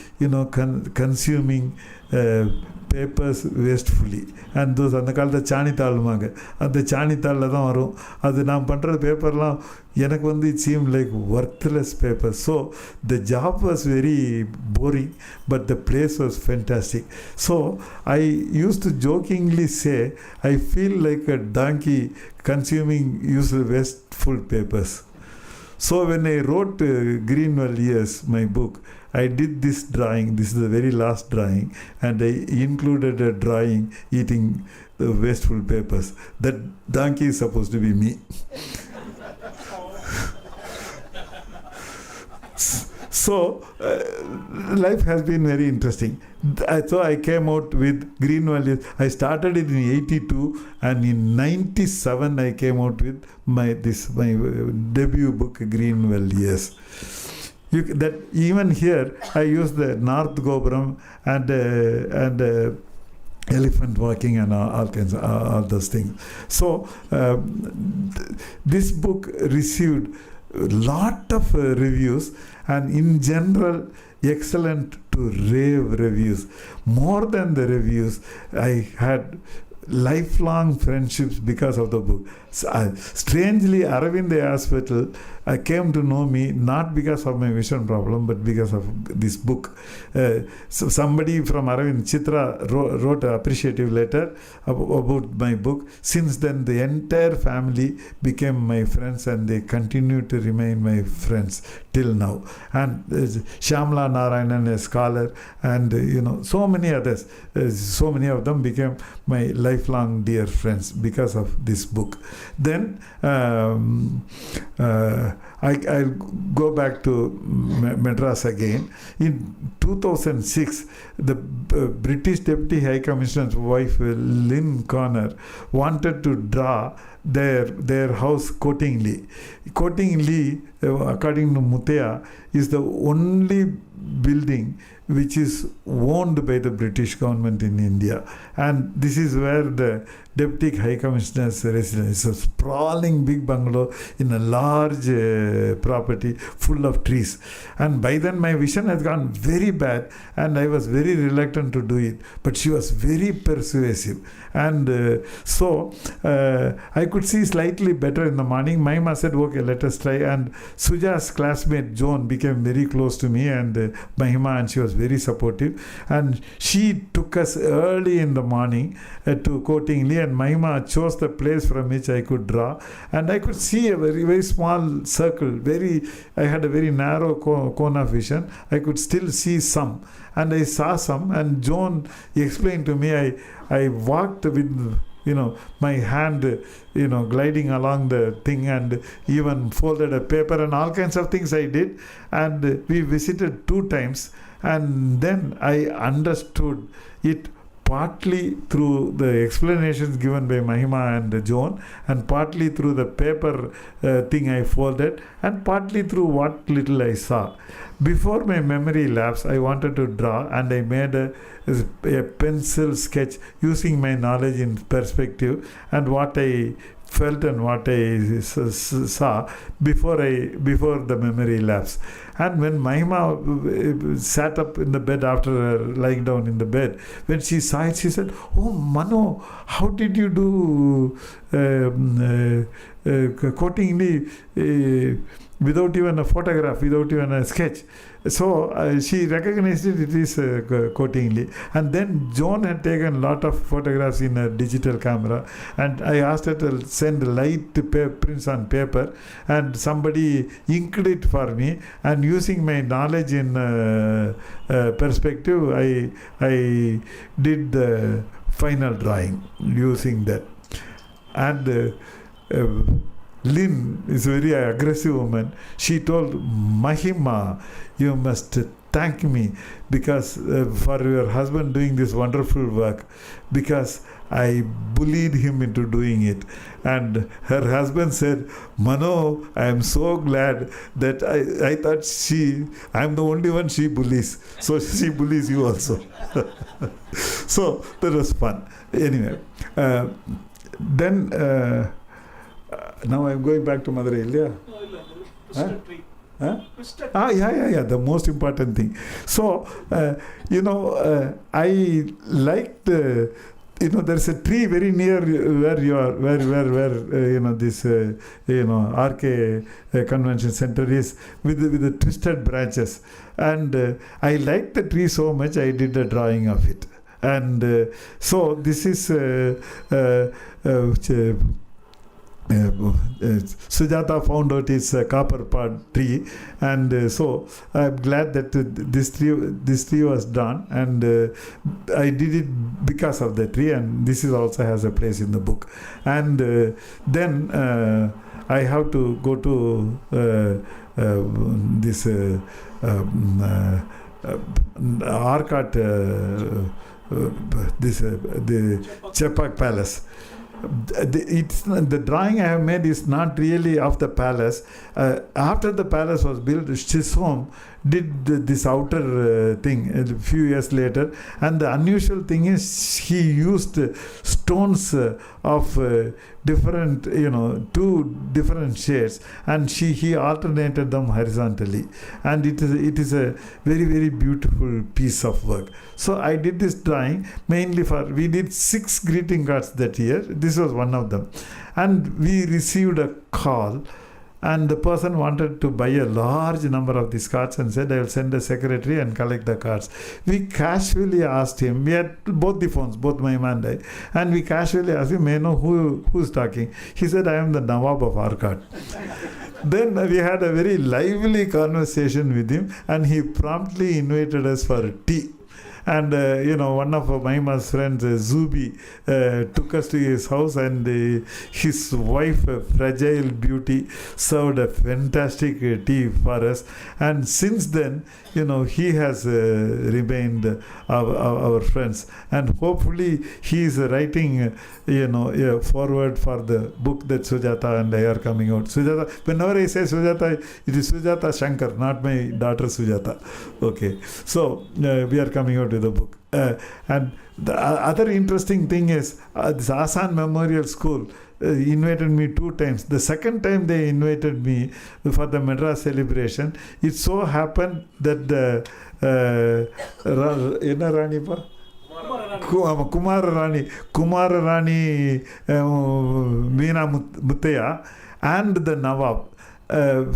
consuming papers wastefully. And those அந்த காலத்தில் சாணித்தாளுமாங்க, அந்த சாணித்தாளில் தான் வரும். அது நான் பண்ணுற பேப்பர்லாம் எனக்கு வந்து it seemed like worthless paper. So the job was very boring, but the place was fantastic. So I used to jokingly say, I feel like a donkey consuming useless wasteful papers. So when I wrote Greenwell Years, my book, I did this drawing. This is the very last drawing, and I included a drawing eating the wasteful papers. That donkey is supposed to be me. So life has been very interesting. So I came out with Greenwell. I started it in 82, and in 97 I came out with my debut book, Greenwell Years. That even here I use the North Gopuram and elephant walking and all kinds of all those things. So this book received a lot of reviews, and in general excellent to rave reviews. More than the reviews, I had lifelong friendships because of the book. Strangely, Aravind Hospital came to know me not because of my vision problem, but because of this book. So somebody from Aravind, Chitra, wrote an appreciative letter about my book. Since then, the entire family became my friends, and they continue to remain my friends till now. And Shyamla Narayanan, a scholar, and so many others, so many of them became my lifelong dear friends because of this book. Then I'll go back to Madras again. In 2006, the British Deputy High Commissioner's wife, Lynn Connor, wanted to draw their house Cottingley. Cottingley, according to Muthaiya, is the only building which is owned by the British government in India. And this is where the Deputy High Commissioner's residence is, a sprawling big bungalow in a large property full of trees. And by then my vision had gone very bad, and I was very reluctant to do it. But she was very persuasive. And so I could see slightly better in the morning. Mahema said, okay, let us try. And Suja's classmate Joan became very close to me and Mahema, and she was very supportive. And she took us early in the morning to Cottingley, and Mahema chose the place from which I could draw. And I could see a very, very small circle. I had a very narrow cone of vision. I could still see some. And I saw some, and Joan explained to me, I walked with my hand gliding along the thing, and even folded a paper and all kinds of things I did. And we visited 2 times, and then I understood it partly through the explanations given by Mahema and Joan, and partly through the paper thing I folded, and partly through what little I saw. Before my memory lapsed, I wanted to draw, and I made a pencil sketch using my knowledge in perspective and what I felt and what I saw before the memory lapse. And when Mahima sat up in the bed after lying down in the bed, when she saw it, she said, "Oh, Mano, how did you do Cottingley without even a photograph, without even a sketch?" So she recognized it is Cottingley. And then Joan had taken a lot of photographs in a digital camera, and I asked her to send light prints on paper, and somebody inked it for me. And using my knowledge in perspective, I did the final drawing using that. And Lynn is a very aggressive woman. She told Mahema, "You must thank me because for your husband doing this wonderful work, because I bullied him into doing it." And her husband said, "Mano, I am so glad that I thought I'm the only one she bullies. So she bullies you also." So that was fun. Anyway, then now I'm going back to Madurai, yeah? Huh? Yeah, the most important thing. So, I liked, there's a tree very near where you are, where this, RK Convention Center is, with the twisted branches. And I liked the tree so much, I did a drawing of it. And so this is Sujata found out it's a copper pod tree, and so I'm glad that this tree was done, and I did it because of the tree, and this is also has a place in the book. And then I have to go to this Arcot, the Chepak Palace. the drawing I have made is not really of the palace. After the palace was built, Chisholm did this outer thing a few years later, and the unusual thing is he used stones of different, two different shades, and he alternated them horizontally, and it is a very, very beautiful piece of work. So I did this drawing mainly we did 6 greeting cards that year. This was one of them, and we received a call, and the person wanted to buy a large number of these cards and said, I will send a secretary and collect the cards. We casually asked him, we had both the phones, both Mahema and I, and we casually asked him, may I know who's talking? He said, I am the Nawab of Arcot. Then we had a very lively conversation with him, and he promptly invited us for tea. And, one of Mahema's friends, Zubi, took us to his house, and his wife, a fragile beauty, served a fantastic tea for us. And since then, he has remained our friends. And hopefully he is writing, a foreword for the book that Sujata and I are coming out. Sujata, whenever I say Sujata, it is Sujata Shankar, not my daughter Sujata. Okay. So we are coming out with a book. And the other interesting thing is this Asan Memorial School invited me 2 times. The second time they invited me for the Madras celebration, it so happened that the Kumara Rani Veena Muttaya and the Nawab.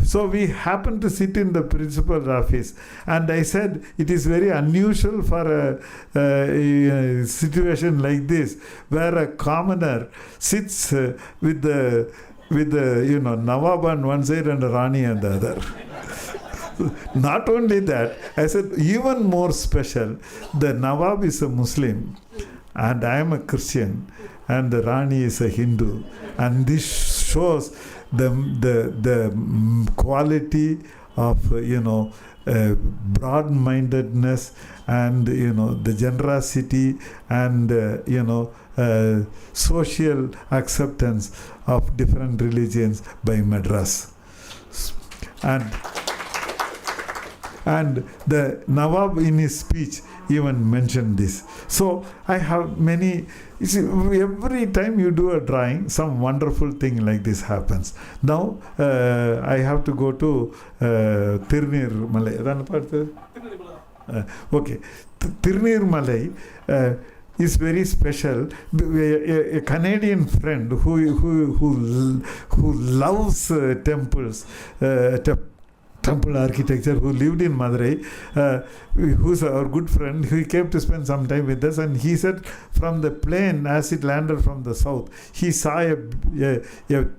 So we happened to sit in the principal's office, and I said it is very unusual for a situation like this where a commoner sits with the Nawab on one side and Rani on the other. Not only that, I said even more special, the Nawab is a Muslim and I am a Christian and the Rani is a Hindu, and this shows the quality of broad-mindedness and the generosity and social acceptance of different religions by Madras. And the Nawab in his speech even mentioned this. So I have many. You see, every time you do a drawing, some wonderful thing like this happens. Now I have to go to Tirunir Malai. Okay, Tirunir Malai is very special. A Canadian friend who loves temples, temple architecture, who lived in Madurai, who's our good friend, he came to spend some time with us, and he said from the plane, as it landed from the south, he saw a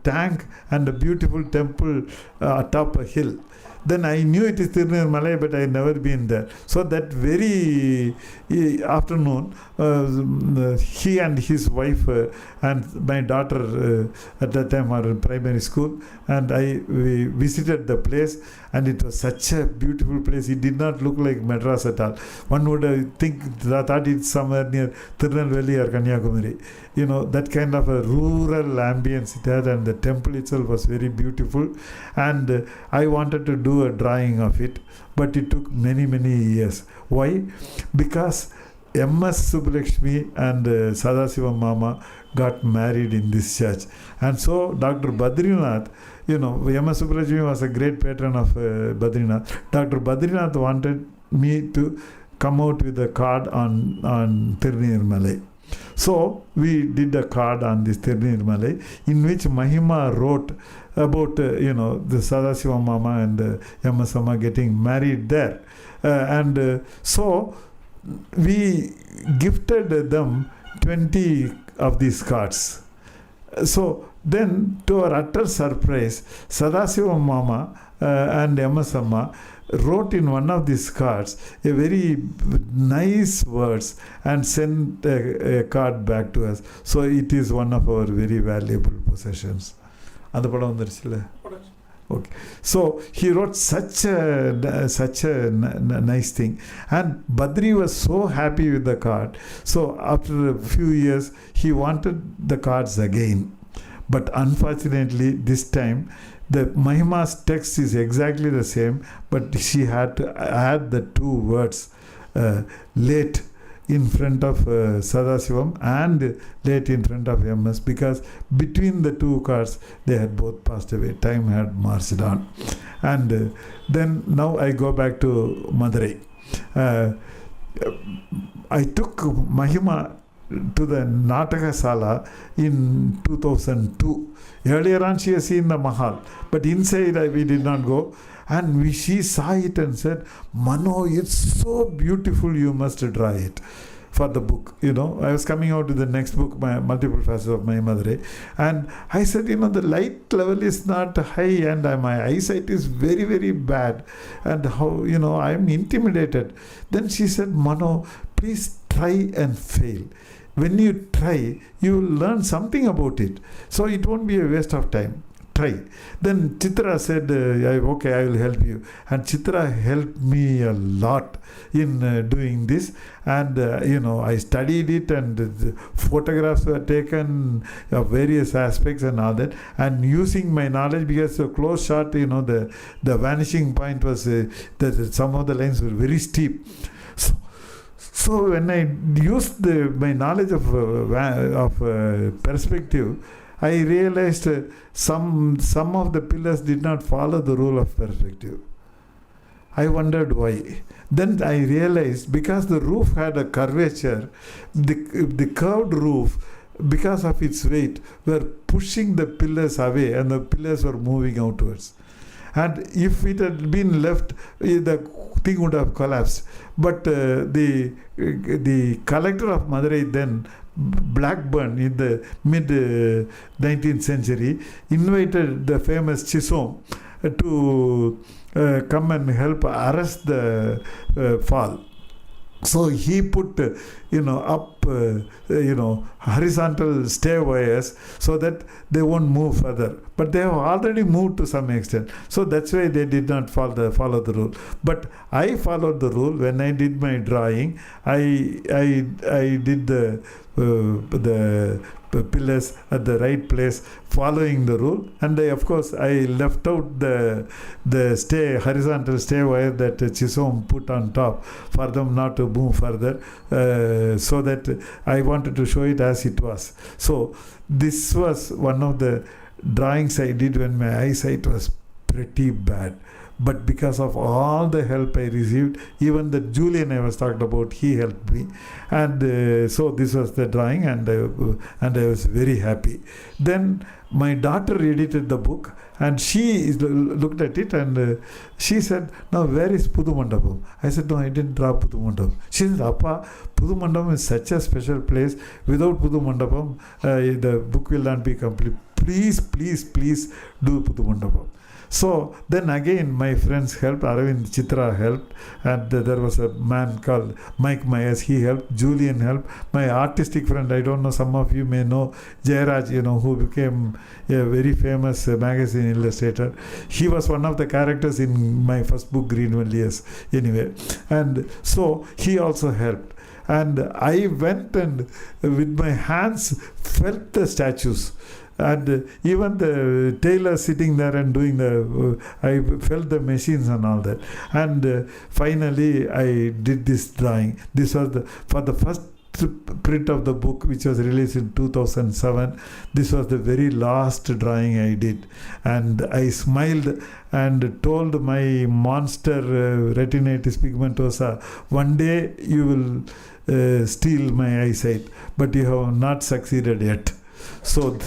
tank and a beautiful temple atop a hill. Then I knew it is Tirunir Malai, but I had never been there. So that very afternoon, he and his wife and my daughter at that time were in primary school, and we visited the place, and it was such a beautiful place. It did not look like Madras at all. One would thought it's somewhere near Tirunelveli or Kanyakumari. That kind of a rural ambience it had, and the temple itself was very beautiful. And I wanted to do a drawing of it, but it took many, many years. Why? Because M.S. Subbulakshmi and Sadasivam Mama got married in this church. And so Dr. Badrinath, M.S. Subbulakshmi was a great patron of Badrinath. Dr. Badrinath wanted me to come out with a card on Tirunir Malai. So we did a card on this Tirunir Malai, in which Mahema wrote about the Sadasivam Mama and M.S. Amma getting married there. So we gifted them 20 of these cards. So then, to our utter surprise, Sadasivam Mama and M.S. Amma wrote in one of these cards a very nice words and sent a card back to us. So it is one of our very valuable possessions. அந்த படம் வந்துருச்சுல Okay. So he wrote such a nice thing, and Badri was so happy with the card. So after a few years, he wanted the cards again, but unfortunately this time the Mahema's text is exactly the same, but she had to add the two words late in front of Sadasivam and late in front of MS, because between the two cards they had both passed away. Time had marched on. And then now I go back to Madurai. I took Mahema to the Nataka Sala in 2002. Earlier on she has seen the Mahal, but inside we did not go. And she saw it and said, Mano, it's so beautiful, you must draw it for the book. I was coming out with the next book, my Multiple Facets of My Madurai. And I said, the light level is not high and my eyesight is very, very bad. And how, I'm intimidated. Then she said, Mano, please try and fail. When you try, you will learn something about it. So it won't be a waste of time. Try. Then Chitra said, okay, I will help you. And Chitra helped me a lot in doing this. And, I studied it, and the photographs were taken of various aspects and all that. And using my knowledge, because a close shot, the vanishing point was that some of the lines were very steep. So when I used my knowledge of perspective, I realized some of the pillars did not follow the rule of perspective. I wondered why. Then I realized because the roof had a curvature, the curved roof, because of its weight, were pushing the pillars away, and the pillars were moving outwards. And if it had been left, the thing would have collapsed. But the collector of Madurai then, Blackburn, in the mid 19th century, invited the famous Chisholm to come and help arrest the fall. So he put, up, horizontal stay wires so that they won't move further. But they have already moved to some extent. So that's why they did not follow the rule. But I followed the rule. When I did my drawing, I did the pillars at the right place, following the rule. And of course I left out the horizontal stay wire that Chisholm put on top for them not to move further, so that I wanted to show it as it was. So this was one of the drawings I did when my eyesight was pretty bad. But because of all the help I received, even the Julian I was talking about, he helped me. And so this was the drawing, and I was very happy. Then my daughter edited the book, and she looked at it, and she said, now where is Pudu Mandapam? I said, no, I didn't draw Pudu Mandapam. She said, Appa, Pudu Mandapam is such a special place. Without Pudu Mandapam, the book will not be complete. Please, please, please do Pudu Mandapam. So then again my friends helped, Aravind Chitra helped, and there was a man called Mike Myers, he helped, Julian helped, my artistic friend, I don't know, some of you may know, Jayaraj, who became a very famous magazine illustrator. He was one of the characters in my first book, Greenwell Years, anyway. And so he also helped. And I went and with my hands felt the statues. And even the tailor sitting there and doing I felt the machines and all that. And finally I did this drawing. This was for the first print of the book, which was released in 2007. This was the very last drawing I did. And I smiled and told my monster retinitis pigmentosa, one day you will steal my eyesight, but you have not succeeded yet. So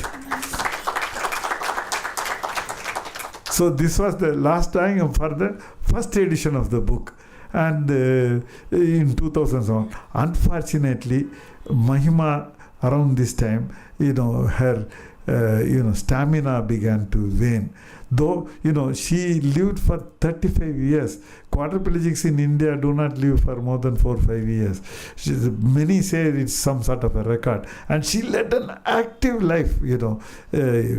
this was the last drawing for the first edition of the book, and in 2007. Unfortunately, Mahema around this time, her stamina began to wane. Though, she lived for 35 years. Quadriplegics in India do not live for more than 4 or 5 years. Many say it's some sort of a record. And she led an active life,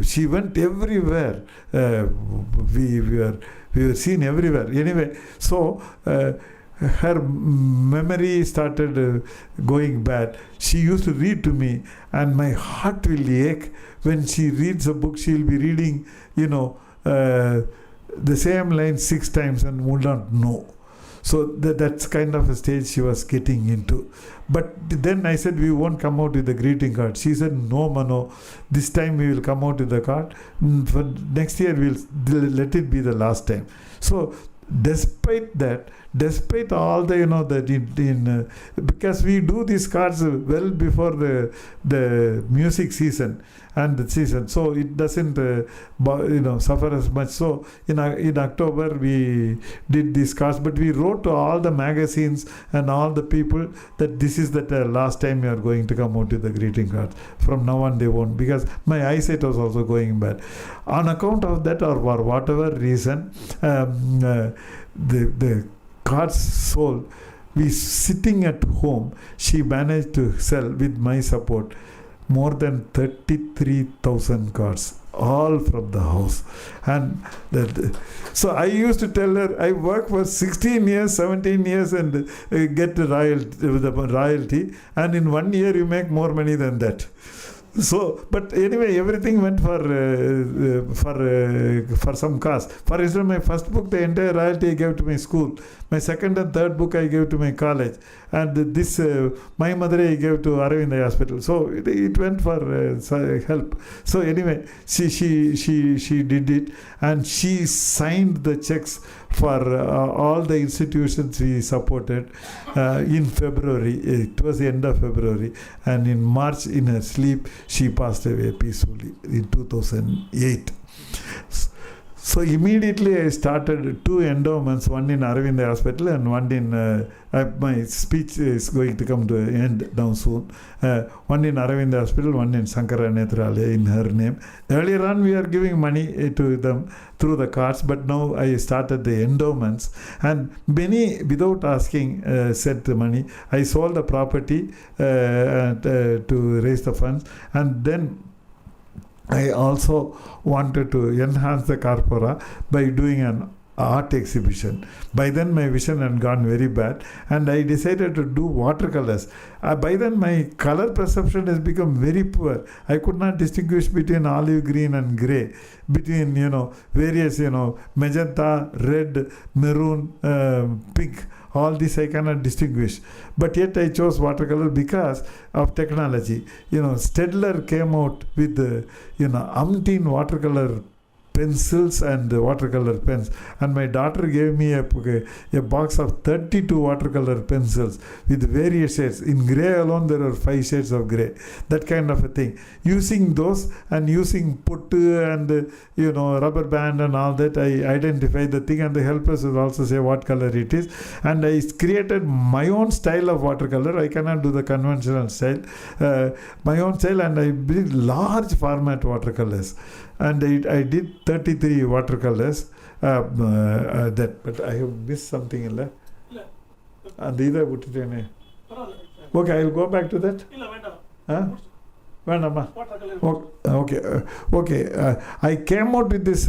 She went everywhere. We were seen everywhere. Anyway, so her memory started going bad. She used to read to me, and my heart will ache when she reads a book. She'll be reading, the same line 6 times and would not know. So that's kind of a stage she was getting into. But then I said, we won't come out with the greeting card. She said, no, Mano, this time we will come out with the card. For next year, we'll let it be the last time. So despite all the, because we do these cards well before the music season and the season, so it doesn't suffer as much. So in October we did these cards, but we wrote to all the magazines and all the people that this is the last time you are going to come out with the greeting cards. From now on they won't, because my eyesight was also going bad. On account of that, or for whatever reason, the cards sold. We sitting at home, she managed to sell, with my support, more than 33,000 cards, all from the house. And so I used to tell her, I work for 16 years, 17 years and get the royalty, and in 1 year you make more money than that. So, but anyway, everything went for some cause. For instance, my first book, the entire royalty I gave to my school. My second and third book I gave to my college, and this my mother I gave to Aravind Hospital. So it went for help. So anyway, she did it, and she signed the checks for all the institutions we supported in February. It was the end of February, and in March, in her sleep, she passed away peacefully in 2008. So immediately I started 2 endowments, one in Aravind Hospital and one in, my speech is going to come to an end now soon. One in Aravind Hospital, one in Sankara Nethralaya in her name. Earlier on we are giving money to them through the cards, but now I started the endowments, and many, without asking, sent the money. I sold the property to raise the funds, and then I also wanted to enhance the corpora by doing an art exhibition. By then my vision had gone very bad, and I decided to do watercolors. By then my color perception has become very poor. I could not distinguish between olive green and grey, between various magenta, red, maroon, pink. All this I cannot distinguish. But yet I chose watercolor because of technology. Stedler came out with umpteen watercolor pencils and watercolor pens, and my daughter gave me a box of 32 watercolor pencils with various shades. In grey alone there are 5 shades of grey, that kind of a thing. Using those and using puttu and rubber band and all that, I identify the thing, and the helpers will also say what color it is, and I created my own style of watercolor. I cannot do the conventional style, my own style, and I did large format watercolors. And I did 33 watercolors. But I have missed something. And either put it in. Okay, I'll go back to that. Okay. I came out with this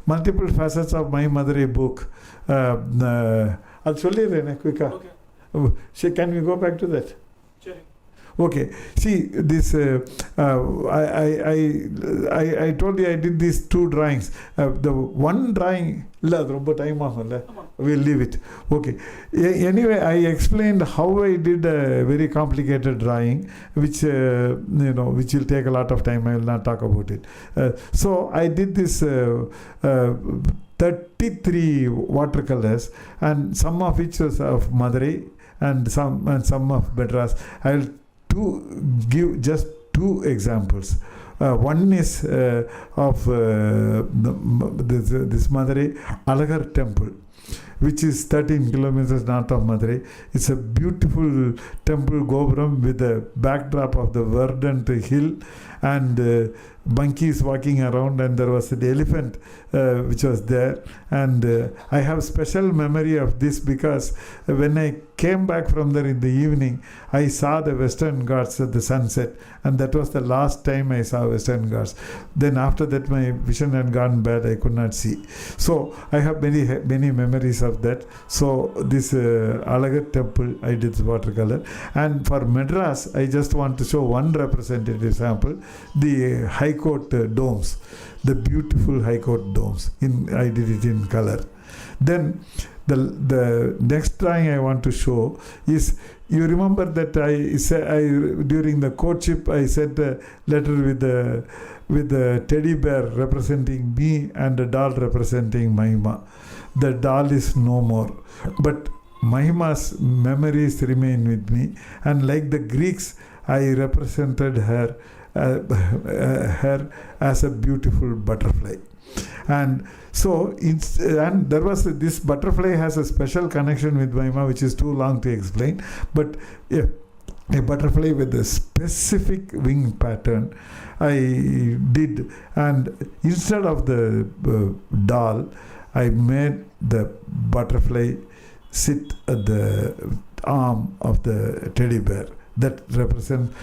multiple facets of my Madurai book. I'll show you quick. Okay. Can we go back to that? Sure. Okay. See this. I told you I did these 2 drawings. The one drawing, we'll leave it. Okay. Anyway, I explained how I did a very complicated drawing, which which will take a lot of time. I will not talk about it. So I did this 33 watercolors, and some of which was of Madurai and some of Madras. I'll give just 2 examples. One is of this Madurai Alagar temple. which is 13 kilometers north of Madurai. It's a beautiful temple gopuram with a backdrop of the verdant hill and monkeys walking around, and there was an elephant which was there. And I have special memory of this because when I came back from there in the evening, I saw the Western Ghats at the sunset, and that was the last time I saw Western Ghats. Then after that my vision had gone bad, I could not see. So I have many memories of that. So this Alagat temple, I did watercolor. And for Madras, I just want to show one representative sample, the High Court domes, the beautiful High Court domes. I did it in color. Then the next drawing I want to show is, you remember that I during the courtship I sent a letter with the teddy bear representing me and a doll representing Mahema. The doll is no more, but Mahema's memories remain with me, and like the Greeks, I represented her as a beautiful butterfly. And so, and there was this butterfly has a special connection with Mahema, which is too long to explain. But a butterfly with a specific wing pattern I did, and instead of the doll, I made the butterfly sit at the arm of the teddy bear. That represents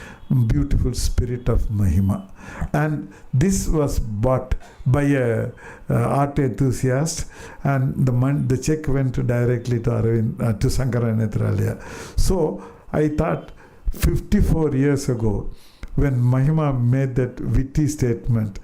beautiful spirit of Mahema. And this was bought by a art enthusiast, and the check went directly to Arvind, to Sankara Netralaya. So I thought 54 years ago, when Mahema made that witty statement,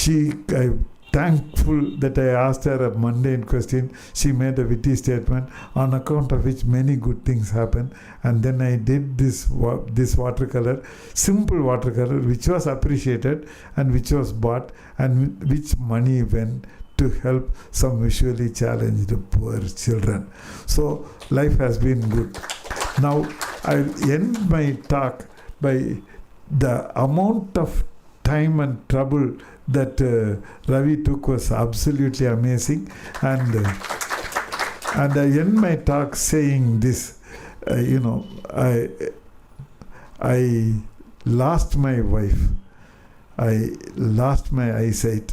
I'm thankful that I asked her a mundane question. She made a witty statement on account of which many good things happen. And then I did this watercolor, simple watercolor, which was appreciated and which was bought, and which money went to help some visually challenged poor children. So life has been good. Now I'll end my talk by the amount of time and trouble that Ravi took was absolutely amazing, and I end my talk saying this. I lost my wife, I lost my eyesight,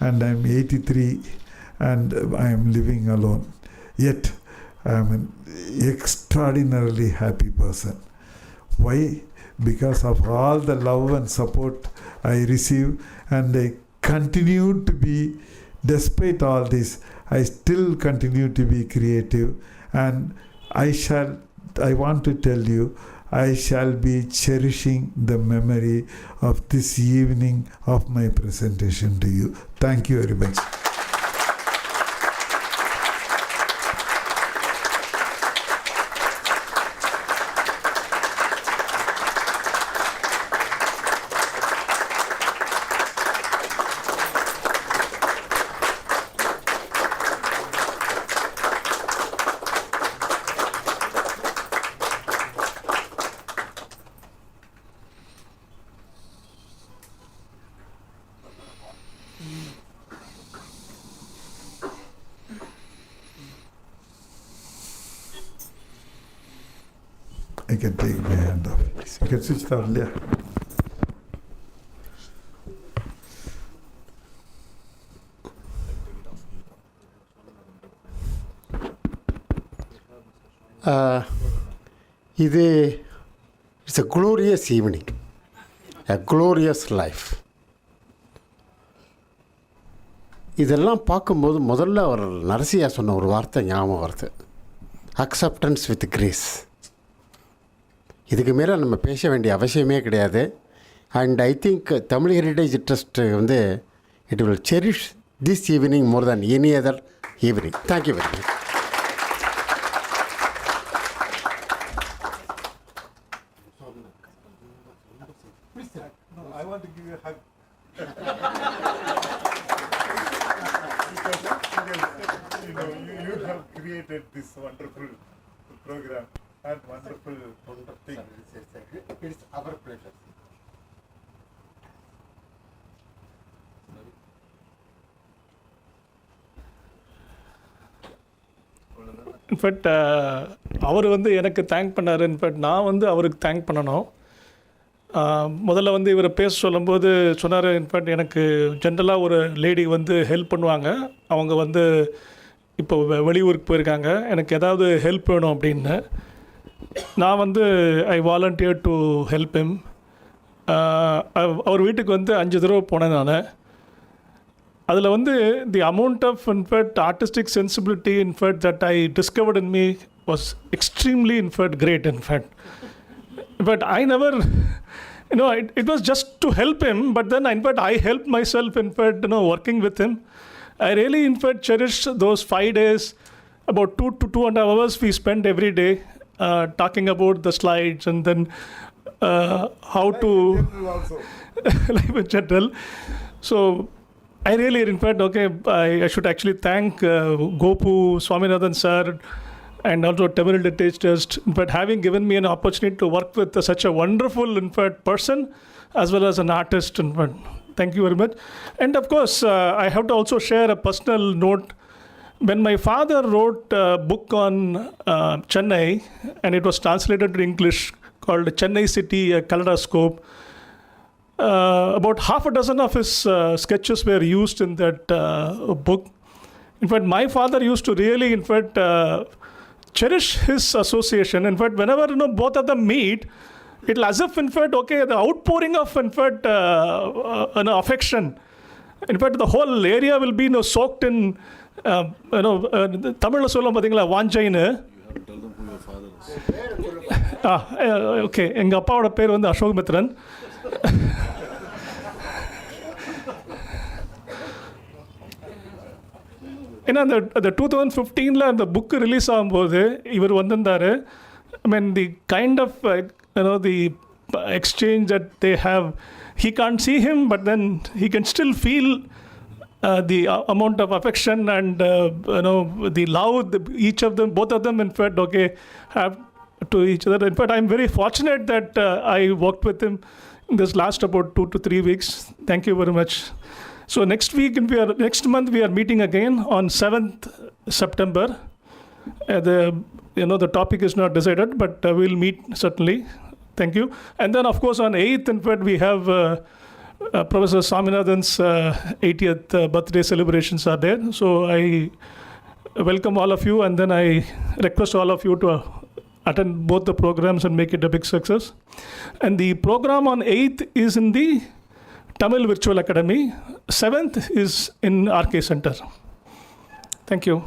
and I'm 83, and I am living alone. Yet I am an extraordinarily happy person. Why? Because of all the love and support I receive, and I continue to be, despite all this, I still continue to be creative, and I want to tell you, I shall be cherishing the memory of this evening of my presentation to you. Thank you very much. I can take my hand off. You can switch it off, yeah. It's a glorious evening, a glorious life. இதெல்லாம் பார்க்கும்போது முதல்ல அவர் நரசியா சொன்ன ஒரு வார்த்தை ஞாபகம் வருது, acceptance with grace. இதுக்கு மேலே நம்ம பேச வேண்டிய அவசியமே கிடையாது. And I think Tamil heritage trust it will cherish this evening more than any other evening. Thank you very much. I want to give you a hug. You have created this wonderful program and wonderful thing. It's our pleasure. In fact அவர் வந்து எனக்கு thank பண்ணார். In fact நான் வந்து அவருக்கு thank பண்ணணும். முதல்ல வந்து இவரை பேச சொல்லும்போது சொன்னார், இன்ஃபேக்ட் எனக்கு ஜென்ரலாக ஒரு லேடி வந்து ஹெல்ப் பண்ணுவாங்க, அவங்க வந்து இப்போ வெளியூருக்கு போயிருக்காங்க, எனக்கு ஏதாவது ஹெல்ப் வேணும் அப்படின்னு. நான் வந்து I volunteer to help him. அவர் வீட்டுக்கு வந்து 5 தடவை போனேன் நான். அதில் வந்து the amount of in fact artistic sensibility in fact that I discovered in me was extremely in fact great. In fact but I never, it was just to help him, but then in fact I helped myself, in fact, working with him. I really, in fact, cherished those 5 days, about 2 to 2.5 hours we spent every day talking about the slides and then how to life in general. So I really, in fact, I should actually thank Gopu, Swaminathan sir, and also Tamil Heritage Trust, in fact, having given me an opportunity to work with such a wonderful, in fact, person as well as an artist. In fact, thank you very much. And of course, I have to also share a personal note. When my father wrote a book on Chennai, and it was translated to English, called Chennai City, a Kaleidoscope, about half a dozen of his sketches were used in that book. In fact, my father used to really, in fact, cherish his association. In fact, whenever both of them meet, it'll as if, in fact, the outpouring of, in fact, affection. In fact, the whole area will be soaked in, Tamil சொல்லும் பார்த்தீங்களா வாஞ்சைன்னு. Okay, எங்கள் அப்பாவோட பேர் வந்து அசோக் மித்ரன். ஏன்னா அந்த 2015 அந்த book release ஆகும்போது இவர் வந்திருந்தார். I mean the kind of the exchange that they have, he can't see him, but then he can still feel the amount of affection and the love each of them, both of them, in fact, have to each other. In fact, I'm very fortunate that I worked with him in this last about 2 to 3 weeks. Thank you very much. So next month we are meeting again on 7th September. The topic is not decided, but we'll meet certainly. Thank you. And then, of course, on 8th, in fact, we have Professor Swaminathan's 80th birthday celebrations are there. So I welcome all of you, and then I request all of you to attend both the programs and make it a big success. And the program on 8th is in the Tamil Virtual Academy. 7th is in RK Center. Thank you.